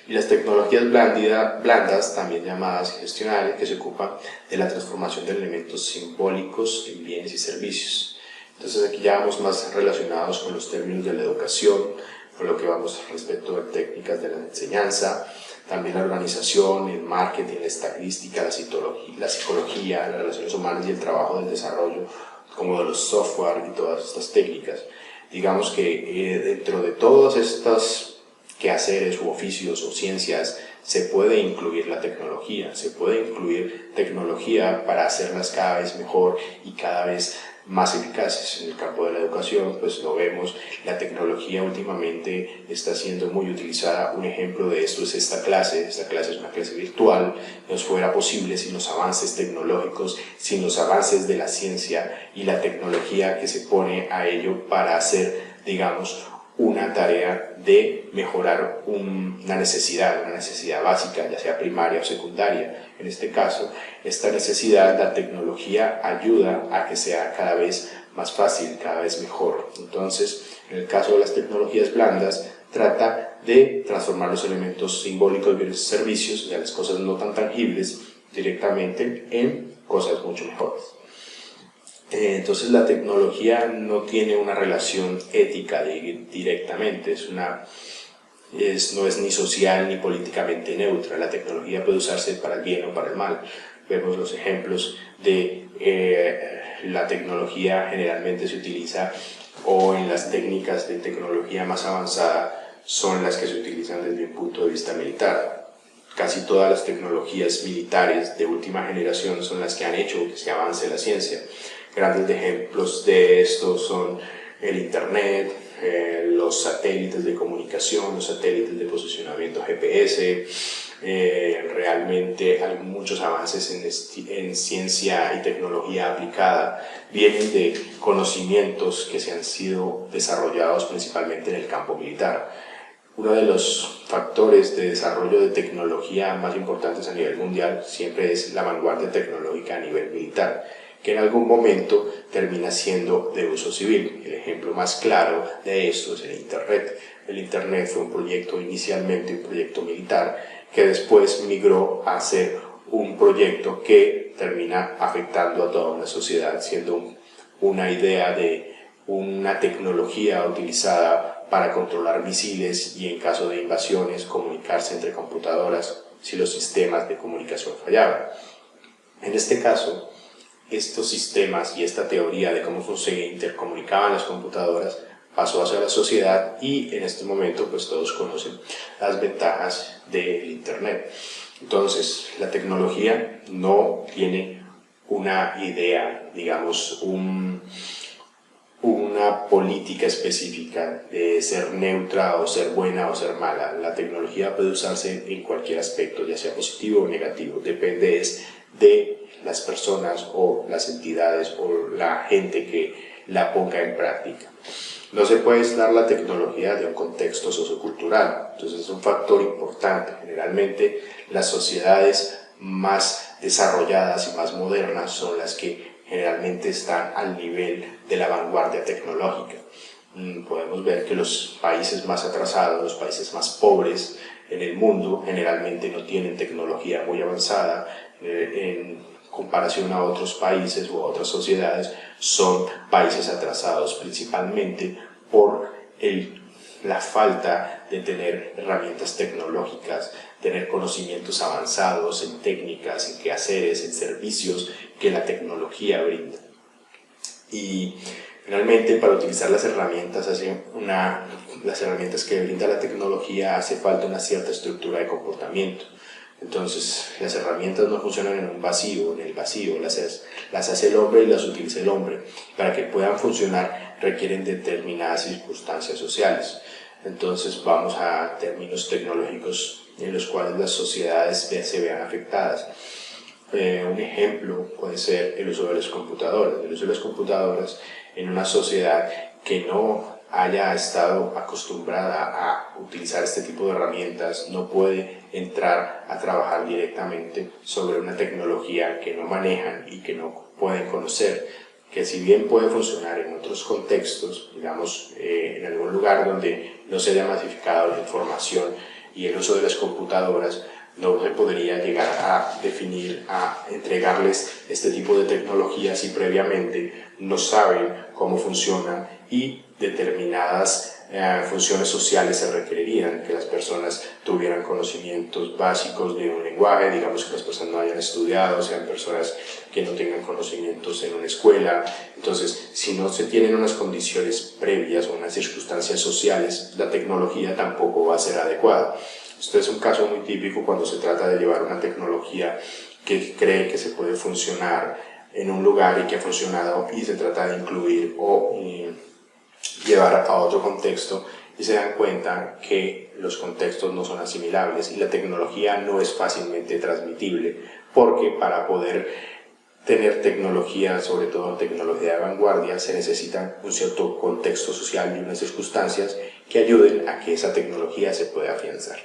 S1: Y las tecnologías blandas, también llamadas gestionales, que se ocupan de la transformación de elementos simbólicos en bienes y servicios. Entonces aquí ya vamos más relacionados con los términos de la educación, con lo que vamos respecto a técnicas de la enseñanza, también la organización, el marketing, la estadística, la psicología, las relaciones humanas y el trabajo del desarrollo, como de los software y todas estas técnicas. Digamos que dentro de todas estas quehaceres u oficios o ciencias se puede incluir la tecnología, se puede incluir tecnología para hacerlas cada vez mejor y cada vez más eficaces. En el campo de la educación, pues lo vemos, la tecnología últimamente está siendo muy utilizada. Un ejemplo de esto es esta clase es una clase virtual. No fuera posible sin los avances tecnológicos, sin los avances de la ciencia y la tecnología que se pone a ello para hacer, digamos, una tarea de mejorar una necesidad básica, ya sea primaria o secundaria. En este caso, esta necesidad, la tecnología ayuda a que sea cada vez más fácil, cada vez mejor. Entonces, en el caso de las tecnologías blandas, trata de transformar los elementos simbólicos de los servicios, de las cosas no tan tangibles, directamente en cosas mucho mejores. Entonces la tecnología no tiene una relación ética directamente, no es ni social ni políticamente neutra. La tecnología puede usarse para el bien o para el mal. Vemos los ejemplos de la tecnología generalmente se utiliza, o en las técnicas de tecnología más avanzada son las que se utilizan desde un punto de vista militar. Casi todas las tecnologías militares de última generación son las que han hecho que se avance la ciencia. Grandes ejemplos de esto son el Internet, los satélites de comunicación, los satélites de posicionamiento GPS. Realmente hay muchos avances en ciencia y tecnología aplicada. Vienen de conocimientos que se han sido desarrollados principalmente en el campo militar. Uno de los factores de desarrollo de tecnología más importantes a nivel mundial siempre es la vanguardia tecnológica a nivel militar, que en algún momento termina siendo de uso civil. El ejemplo más claro de esto es el Internet. El Internet fue inicialmente un proyecto militar que después migró a ser un proyecto que termina afectando a toda una sociedad, siendo una idea de una tecnología utilizada para controlar misiles y en caso de invasiones comunicarse entre computadoras si los sistemas de comunicación fallaban. En este caso, estos sistemas y esta teoría de cómo se intercomunicaban las computadoras pasó hacia la sociedad y en este momento pues todos conocen las ventajas del Internet. Entonces, la tecnología no tiene una idea, digamos, una política específica de ser neutra o ser buena o ser mala. La tecnología puede usarse en cualquier aspecto, ya sea positivo o negativo, depende de las personas o las entidades o la gente que la ponga en práctica. No se puede aislar la tecnología de un contexto sociocultural, entonces es un factor importante. Generalmente las sociedades más desarrolladas y más modernas son las que generalmente están al nivel de la vanguardia tecnológica. Podemos ver que los países más atrasados, los países más pobres en el mundo, generalmente no tienen tecnología muy avanzada en comparación a otros países o a otras sociedades. Son países atrasados principalmente por la falta de tener herramientas tecnológicas, tener conocimientos avanzados en técnicas, en quehaceres, en servicios que la tecnología brinda. Y finalmente, para utilizar las herramientas que brinda la tecnología hace falta una cierta estructura de comportamiento. Entonces, las herramientas no funcionan en un vacío, en el vacío, las hace el hombre y las utiliza el hombre. Para que puedan funcionar requieren determinadas circunstancias sociales. Entonces, vamos a términos tecnológicos en los cuales las sociedades se vean afectadas. Un ejemplo puede ser el uso de las computadoras. El uso de las computadoras en una sociedad que no haya estado acostumbrada a utilizar este tipo de herramientas no puede entrar a trabajar directamente sobre una tecnología que no manejan y que no pueden conocer, que si bien puede funcionar en otros contextos, digamos en algún lugar donde no se haya masificado la información y el uso de las computadoras, no se podría llegar a definir, a entregarles este tipo de tecnologías si previamente no saben cómo funcionan y determinadas funciones sociales se requerirían, que las personas tuvieran conocimientos básicos de un lenguaje, digamos que las personas no hayan estudiado, sean personas que no tengan conocimientos en una escuela. Entonces, si no se tienen unas condiciones previas o unas circunstancias sociales, la tecnología tampoco va a ser adecuada. Esto es un caso muy típico cuando se trata de llevar una tecnología que cree que se puede funcionar en un lugar y que ha funcionado y se trata de incluir o llevar a otro contexto y se dan cuenta que los contextos no son asimilables y la tecnología no es fácilmente transmitible, porque para poder tener tecnología, sobre todo tecnología de vanguardia, se necesita un cierto contexto social y unas circunstancias que ayuden a que esa tecnología se pueda afianzar.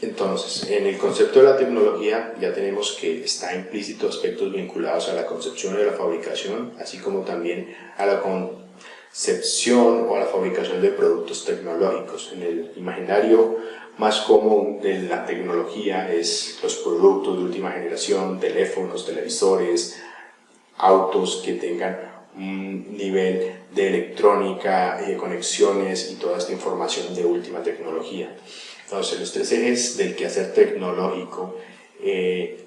S1: Entonces, en el concepto de la tecnología ya tenemos que está implícito aspectos vinculados a la concepción y a la fabricación, así como también a la concepción o a la fabricación de productos tecnológicos. En el imaginario más común de la tecnología es los productos de última generación, teléfonos, televisores, autos que tengan un nivel de electrónica y de conexiones y toda esta información de última tecnología. Entonces, los tres ejes del quehacer tecnológico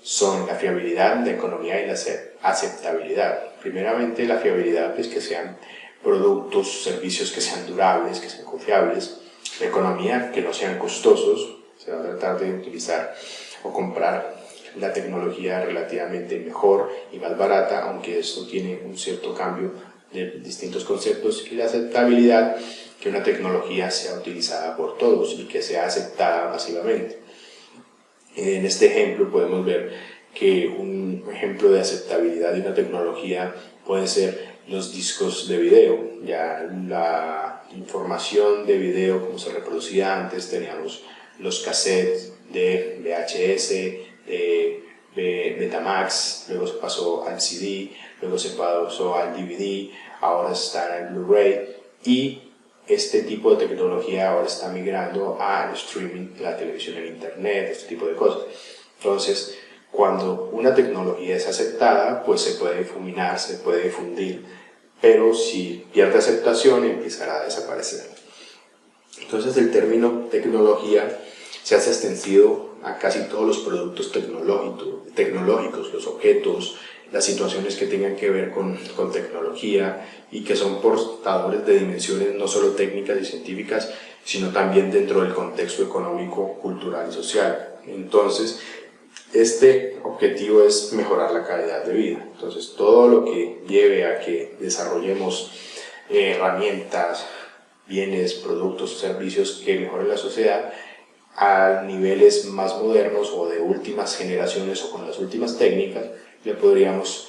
S1: son la fiabilidad, la economía y la aceptabilidad. Primeramente, la fiabilidad, pues que sean productos, servicios que sean durables, que sean confiables. La economía, que no sean costosos. Se va a tratar de utilizar o comprar la tecnología relativamente mejor y más barata, aunque esto tiene un cierto cambio de distintos conceptos. Y la aceptabilidad, que una tecnología sea utilizada por todos y que sea aceptada masivamente. En este ejemplo podemos ver que un ejemplo de aceptabilidad de una tecnología puede ser los discos de video. Ya la información de video como se reproducía antes, teníamos los cassettes de VHS, de Betamax, luego se pasó al CD, luego se pasó al DVD, ahora está en el Blu-ray y este tipo de tecnología ahora está migrando al streaming, la televisión en internet, este tipo de cosas. Entonces, cuando una tecnología es aceptada, pues se puede difuminar, se puede difundir, pero si pierde aceptación empezará a desaparecer. Entonces el término tecnología se hace extensivo a casi todos los productos tecnológicos, los objetos, las situaciones que tengan que ver con tecnología y que son portadores de dimensiones no solo técnicas y científicas, sino también dentro del contexto económico, cultural y social. Entonces, este objetivo es mejorar la calidad de vida. Entonces, todo lo que lleve a que desarrollemos herramientas, bienes, productos, servicios que mejoren la sociedad a niveles más modernos o de últimas generaciones o con las últimas técnicas, le podríamos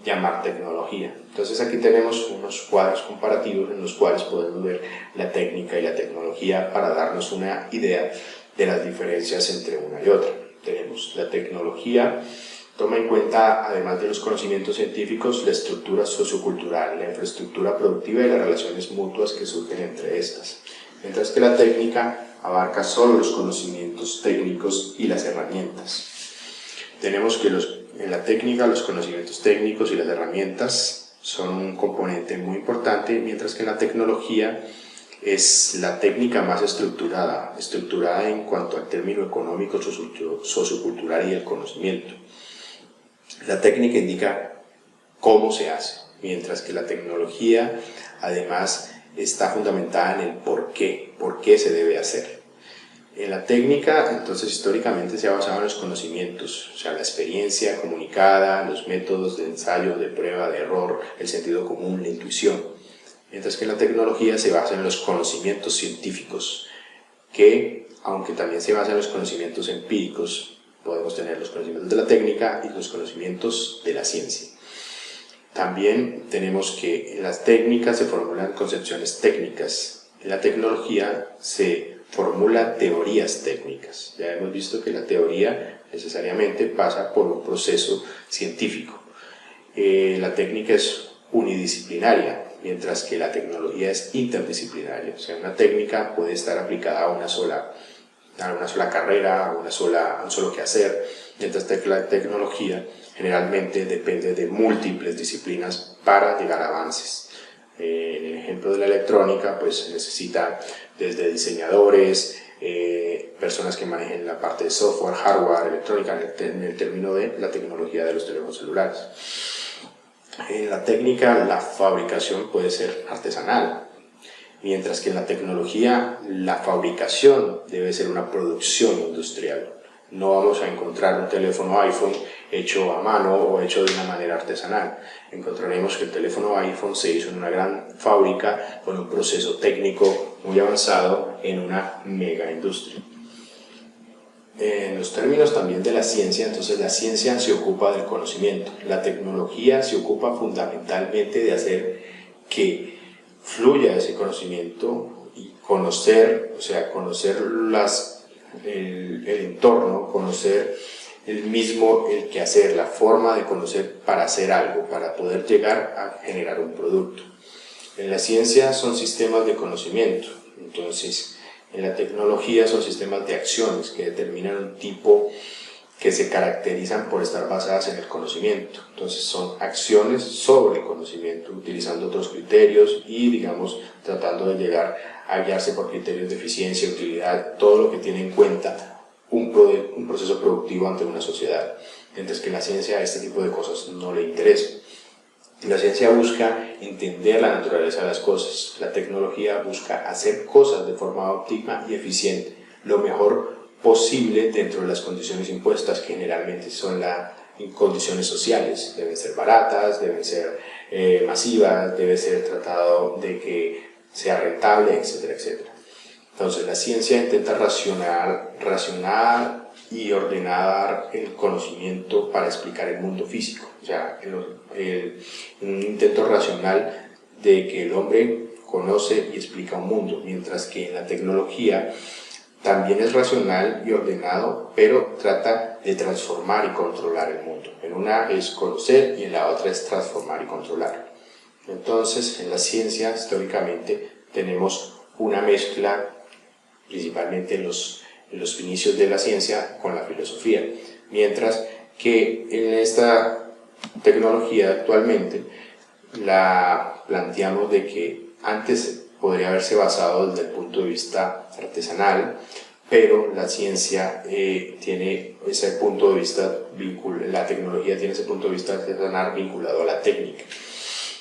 S1: llamar tecnología. Entonces aquí tenemos unos cuadros comparativos en los cuales podemos ver la técnica y la tecnología para darnos una idea de las diferencias entre una y otra. Tenemos la tecnología, toma en cuenta, además de los conocimientos científicos, la estructura sociocultural, la infraestructura productiva y las relaciones mutuas que surgen entre estas. Mientras que la técnica abarca solo los conocimientos técnicos y las herramientas. Tenemos que en la técnica los conocimientos técnicos y las herramientas son un componente muy importante, mientras que en la tecnología es la técnica más estructurada en cuanto al término económico, sociocultural y el conocimiento. La técnica indica cómo se hace, mientras que la tecnología además está fundamentada en el por qué se debe hacer. En la técnica, entonces, históricamente se ha basado en los conocimientos, o sea, la experiencia comunicada, los métodos de ensayo, de prueba, de error, el sentido común, la intuición. Mientras que en la tecnología se basa en los conocimientos científicos, que, aunque también se basa en los conocimientos empíricos, podemos tener los conocimientos de la técnica y los conocimientos de la ciencia. También tenemos que en las técnicas se formulan concepciones técnicas, en la tecnología se formula teorías técnicas. Ya hemos visto que la teoría necesariamente pasa por un proceso científico. La técnica es unidisciplinaria, mientras que la tecnología es interdisciplinaria. O sea, una técnica puede estar aplicada a una sola carrera, a un solo quehacer, mientras que la tecnología generalmente depende de múltiples disciplinas para llegar a avances. En el ejemplo de la electrónica, pues se necesita desde diseñadores, personas que manejen la parte de software, hardware, electrónica, en el término de la tecnología de los teléfonos celulares. En la técnica, la fabricación puede ser artesanal, mientras que en la tecnología, la fabricación debe ser una producción industrial. No vamos a encontrar un teléfono iPhone hecho a mano o hecho de una manera artesanal. Encontraremos que el teléfono iPhone se hizo en una gran fábrica con un proceso técnico muy avanzado en una mega industria. En los términos también de la ciencia, entonces la ciencia se ocupa del conocimiento, la tecnología se ocupa fundamentalmente de hacer que fluya ese conocimiento y conocer, o sea, conocer el entorno, conocer el quehacer, la forma de conocer para hacer algo, para poder llegar a generar un producto. En la ciencia son sistemas de conocimiento, entonces en la tecnología son sistemas de acciones que determinan un tipo que se caracterizan por estar basadas en el conocimiento. Entonces son acciones sobre el conocimiento, utilizando otros criterios y, digamos, tratando de llegar a guiarse por criterios de eficiencia, utilidad, todo lo que tiene en cuenta un proceso productivo ante una sociedad. Mientras que en la ciencia este tipo de cosas no le interesa. La ciencia busca entender la naturaleza de las cosas, la tecnología busca hacer cosas de forma óptima y eficiente, lo mejor posible dentro de las condiciones impuestas, que generalmente son las condiciones sociales. Deben ser baratas, deben ser masivas, debe ser tratado de que sea rentable, etcétera, etcétera. Entonces la ciencia intenta racionar y ordenar el conocimiento para explicar el mundo físico, o sea, un intento racional de que el hombre conoce y explica un mundo, mientras que en la tecnología también es racional y ordenado, pero trata de transformar y controlar el mundo. En una es conocer y en la otra es transformar y controlar. Entonces, en la ciencia, históricamente, tenemos una mezcla principalmente en los inicios de la ciencia con la filosofía, mientras que en esta tecnología actualmente la planteamos de que antes podría haberse basado desde el punto de vista artesanal, pero la ciencia tiene ese punto de vista, la tecnología tiene ese punto de vista artesanal vinculado a la técnica,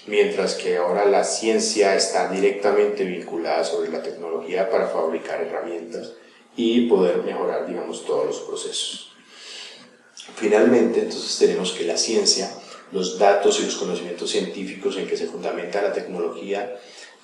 S1: mientras que ahora la ciencia está directamente vinculada sobre la tecnología para fabricar herramientas y poder mejorar, digamos, todos los procesos. Finalmente, entonces tenemos que la ciencia, los datos y los conocimientos científicos en que se fundamenta la tecnología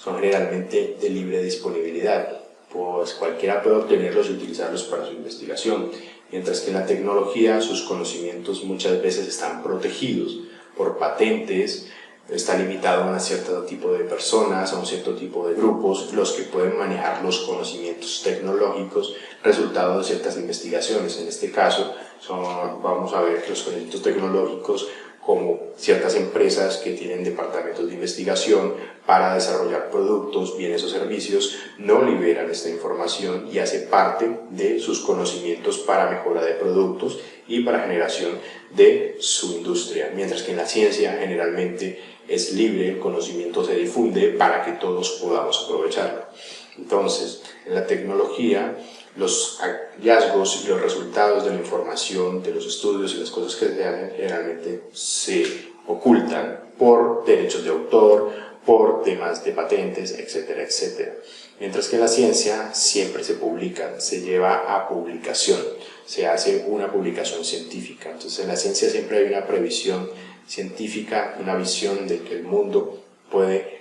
S1: son generalmente de libre disponibilidad, pues cualquiera puede obtenerlos y utilizarlos para su investigación, mientras que en la tecnología sus conocimientos muchas veces están protegidos por patentes, está limitado a un cierto tipo de personas, a un cierto tipo de grupos, los que pueden manejar los conocimientos tecnológicos resultado de ciertas investigaciones. En este caso, vamos a ver que los conocimientos tecnológicos, como ciertas empresas que tienen departamentos de investigación para desarrollar productos, bienes o servicios, no liberan esta información y hace parte de sus conocimientos para mejora de productos y para generación de su industria, mientras que en la ciencia generalmente es libre, el conocimiento se difunde para que todos podamos aprovecharlo. Entonces, en la tecnología, los hallazgos y los resultados de la información, de los estudios y las cosas que se hacen generalmente se ocultan por derechos de autor, por temas de patentes, etcétera, etcétera. Mientras que en la ciencia siempre se publica, se lleva a publicación, se hace una publicación científica. Entonces en la ciencia siempre hay una previsión científica, una visión de que el mundo puede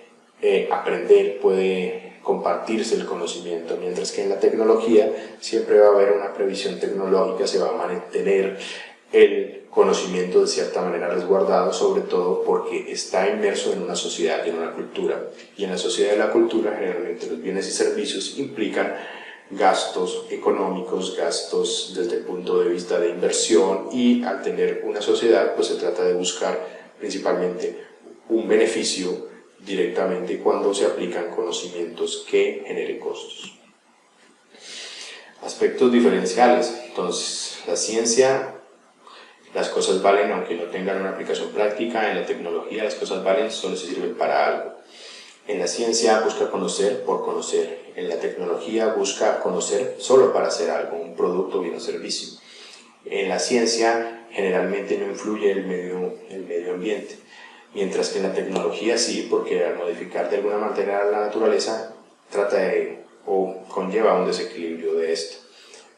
S1: aprender, puede compartirse el conocimiento, mientras que en la tecnología siempre va a haber una previsión tecnológica, se va a mantener el conocimiento de cierta manera resguardado, sobre todo porque está inmerso en una sociedad y en una cultura, y en la sociedad y la cultura generalmente los bienes y servicios implican gastos económicos, gastos desde el punto de vista de inversión, y al tener una sociedad pues se trata de buscar principalmente un beneficio directamente cuando se aplican conocimientos que generen costos. Aspectos diferenciales. Entonces, la ciencia, las cosas valen aunque no tengan una aplicación práctica. En la tecnología las cosas valen solo si sirven para algo. En la ciencia busca conocer por conocer. En la tecnología busca conocer solo para hacer algo, un producto, bien o servicio. En la ciencia generalmente no influye el medio ambiente, mientras que en la tecnología sí, porque al modificar de alguna manera la naturaleza trata de o conlleva un desequilibrio de esto.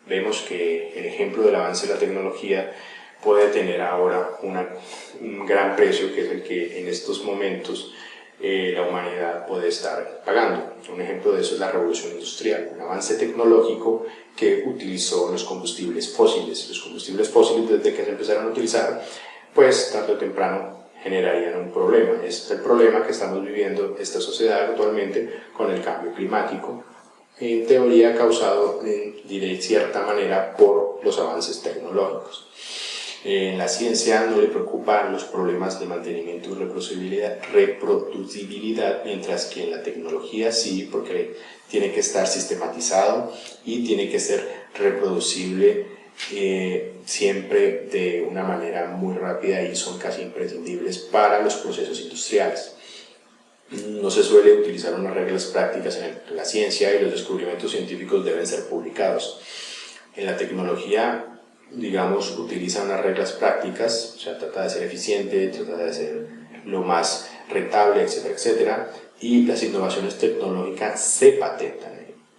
S1: Vemos que el ejemplo del avance de la tecnología puede tener ahora un gran precio, que es el que en estos momentos la humanidad puede estar pagando. Un ejemplo de eso es la revolución industrial, un avance tecnológico que utilizó los combustibles fósiles. Los combustibles fósiles, desde que se empezaron a utilizar, pues tarde o temprano generarían un problema. Es el problema que estamos viviendo esta sociedad actualmente con el cambio climático, en teoría causado de cierta manera por los avances tecnológicos. En la ciencia no le preocupan los problemas de mantenimiento y reproducibilidad, mientras que en la tecnología sí, porque tiene que estar sistematizado y tiene que ser reproducible siempre de una manera muy rápida, y son casi imprescindibles para los procesos industriales. No se suele utilizar unas reglas prácticas en la ciencia, y los descubrimientos científicos deben ser publicados. En la tecnología, digamos, utiliza unas reglas prácticas, o sea, trata de ser eficiente, trata de ser lo más rentable, etcétera, etcétera, y las innovaciones tecnológicas se patentan.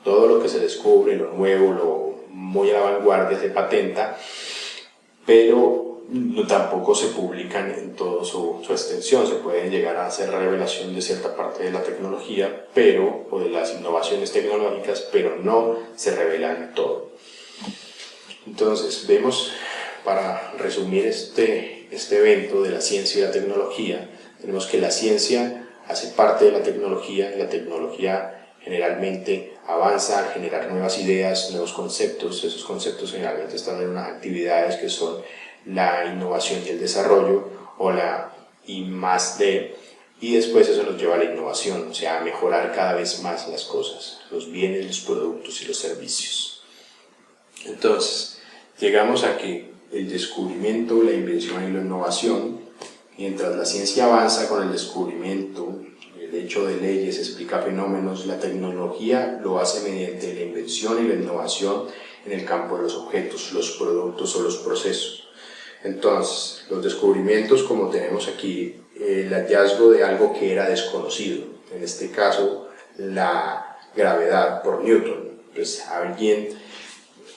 S1: Todo lo que se descubre, lo nuevo, lo muy a la vanguardia, se patenta, pero tampoco se publican en toda su extensión. Se pueden llegar a hacer revelación de cierta parte de la tecnología, o de las innovaciones tecnológicas, pero no se revelan todo. Entonces, vemos, para resumir este evento de la ciencia y la tecnología, tenemos que la ciencia hace parte de la tecnología, y la tecnología generalmente avanza al generar nuevas ideas, nuevos conceptos. Esos conceptos generalmente están en unas actividades que son la innovación y el desarrollo, o la I+D, y después eso nos lleva a la innovación, o sea, a mejorar cada vez más las cosas, los bienes, los productos y los servicios. Entonces, llegamos a que el descubrimiento, la invención y la innovación, mientras la ciencia avanza con el descubrimiento, el hecho de leyes, explica fenómenos, la tecnología lo hace mediante la invención y la innovación en el campo de los objetos, los productos o los procesos. Entonces, los descubrimientos, como tenemos aquí, el hallazgo de algo que era desconocido, en este caso la gravedad por Newton. Pues alguien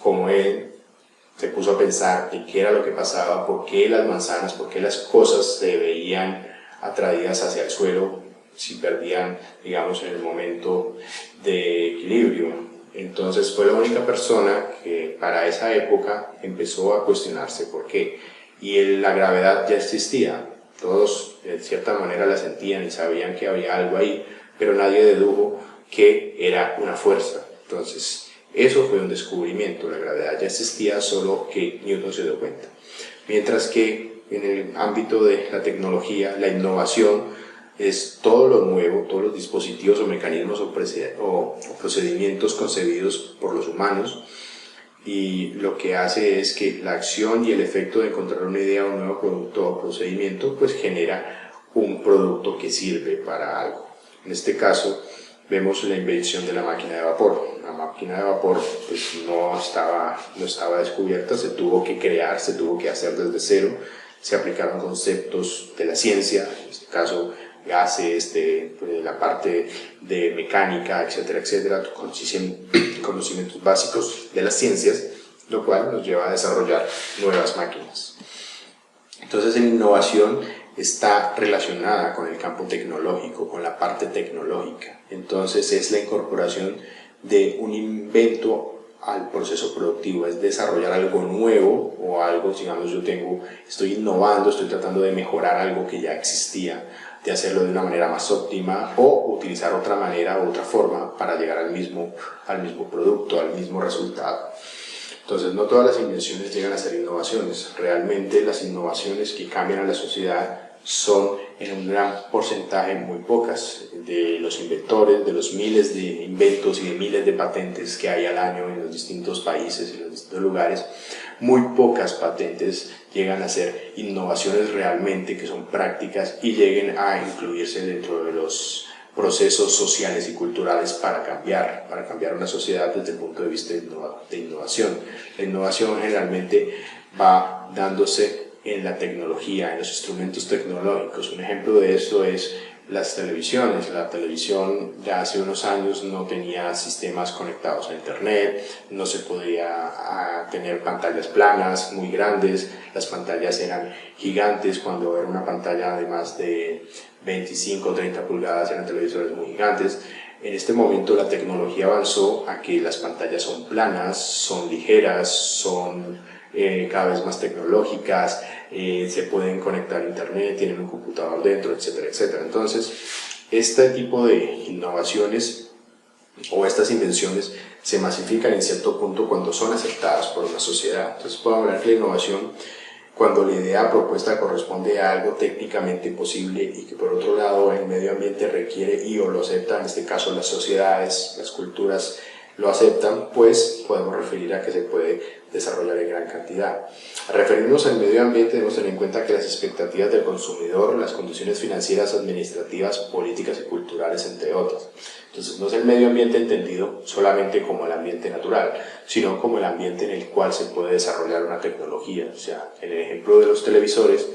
S1: como él se puso a pensar de qué era lo que pasaba, por qué las manzanas, por qué las cosas se veían atraídas hacia el suelo si perdían, digamos, en el momento de equilibrio. Entonces fue la única persona que para esa época empezó a cuestionarse por qué. Y la gravedad ya existía, todos de cierta manera la sentían y sabían que había algo ahí, pero nadie dedujo que era una fuerza. Entonces eso fue un descubrimiento, la gravedad ya existía, solo que Newton se dio cuenta. Mientras que en el ámbito de la tecnología, la innovación es todo lo nuevo, todos los dispositivos o mecanismos o procedimientos concebidos por los humanos, y lo que hace es que la acción y el efecto de encontrar una idea, un nuevo producto o procedimiento, pues genera un producto que sirve para algo. En este caso vemos la invención de la máquina de vapor. La máquina de vapor pues no estaba descubierta, se tuvo que crear, se tuvo que hacer desde cero, se aplicaron conceptos de la ciencia, en este caso gases, la parte de mecánica, etcétera, etcétera, conocimientos básicos de las ciencias, lo cual nos lleva a desarrollar nuevas máquinas. Entonces, la innovación está relacionada con el campo tecnológico, con la parte tecnológica. Entonces, es la incorporación de un invento al proceso productivo, es desarrollar algo nuevo o algo, digamos, estoy innovando, estoy tratando de mejorar algo que ya existía, de hacerlo de una manera más óptima o utilizar otra manera o otra forma para llegar al mismo producto, al mismo resultado. Entonces, no todas las invenciones llegan a ser innovaciones. Realmente las innovaciones que cambian a la sociedad son en un gran porcentaje muy pocas. De los inventores, de los miles de inventos y de miles de patentes que hay al año en los distintos países y los distintos lugares, muy pocas patentes llegan a ser innovaciones realmente que son prácticas y lleguen a incluirse dentro de los procesos sociales y culturales para cambiar una sociedad desde el punto de vista de innovación. La innovación generalmente va dándose en la tecnología, en los instrumentos tecnológicos. Un ejemplo de esto es las televisiones. La televisión ya hace unos años no tenía sistemas conectados a internet, no se podía tener pantallas planas muy grandes, las pantallas eran gigantes. Cuando era una pantalla de más de 25 o 30 pulgadas eran televisores muy gigantes. En este momento la tecnología avanzó a que las pantallas son planas, son ligeras, son cada vez más tecnológicas, se pueden conectar a internet, tienen un computador dentro, etcétera, etcétera. Entonces, este tipo de innovaciones o estas invenciones se masifican en cierto punto cuando son aceptadas por una sociedad. Entonces, puedo hablar de la innovación cuando la idea propuesta corresponde a algo técnicamente posible y que por otro lado el medio ambiente requiere y o lo acepta, en este caso las sociedades, las culturas lo aceptan, pues podemos referir a que se puede desarrollar en gran cantidad. Al referirnos al medio ambiente debemos tener en cuenta que las expectativas del consumidor, las condiciones financieras, administrativas, políticas y culturales, entre otras. Entonces no es el medio ambiente entendido solamente como el ambiente natural, sino como el ambiente en el cual se puede desarrollar una tecnología. O sea, en el ejemplo de los televisores,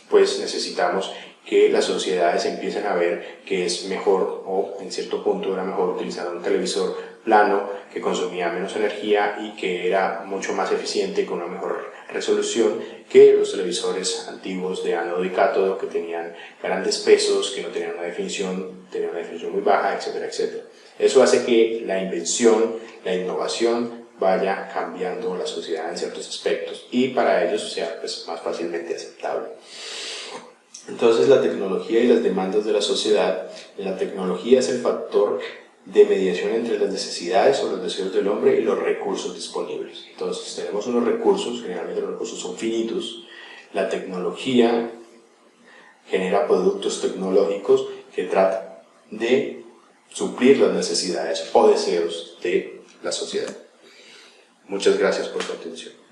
S1: pues necesitamos que las sociedades empiecen a ver que es mejor, o en cierto punto era mejor utilizar un televisor plano que consumía menos energía y que era mucho más eficiente con una mejor resolución que los televisores antiguos de ánodo y cátodo que tenían grandes pesos, que no tenían una definición muy baja, etcétera, etcétera. Eso hace que la invención, la innovación vaya cambiando la sociedad en ciertos aspectos y para ellos sea pues, más fácilmente aceptable. Entonces la tecnología y las demandas de la sociedad, la tecnología es el factor de mediación entre las necesidades o los deseos del hombre y los recursos disponibles. Entonces tenemos unos recursos, generalmente los recursos son finitos. La tecnología genera productos tecnológicos que tratan de suplir las necesidades o deseos de la sociedad. Muchas gracias por su atención.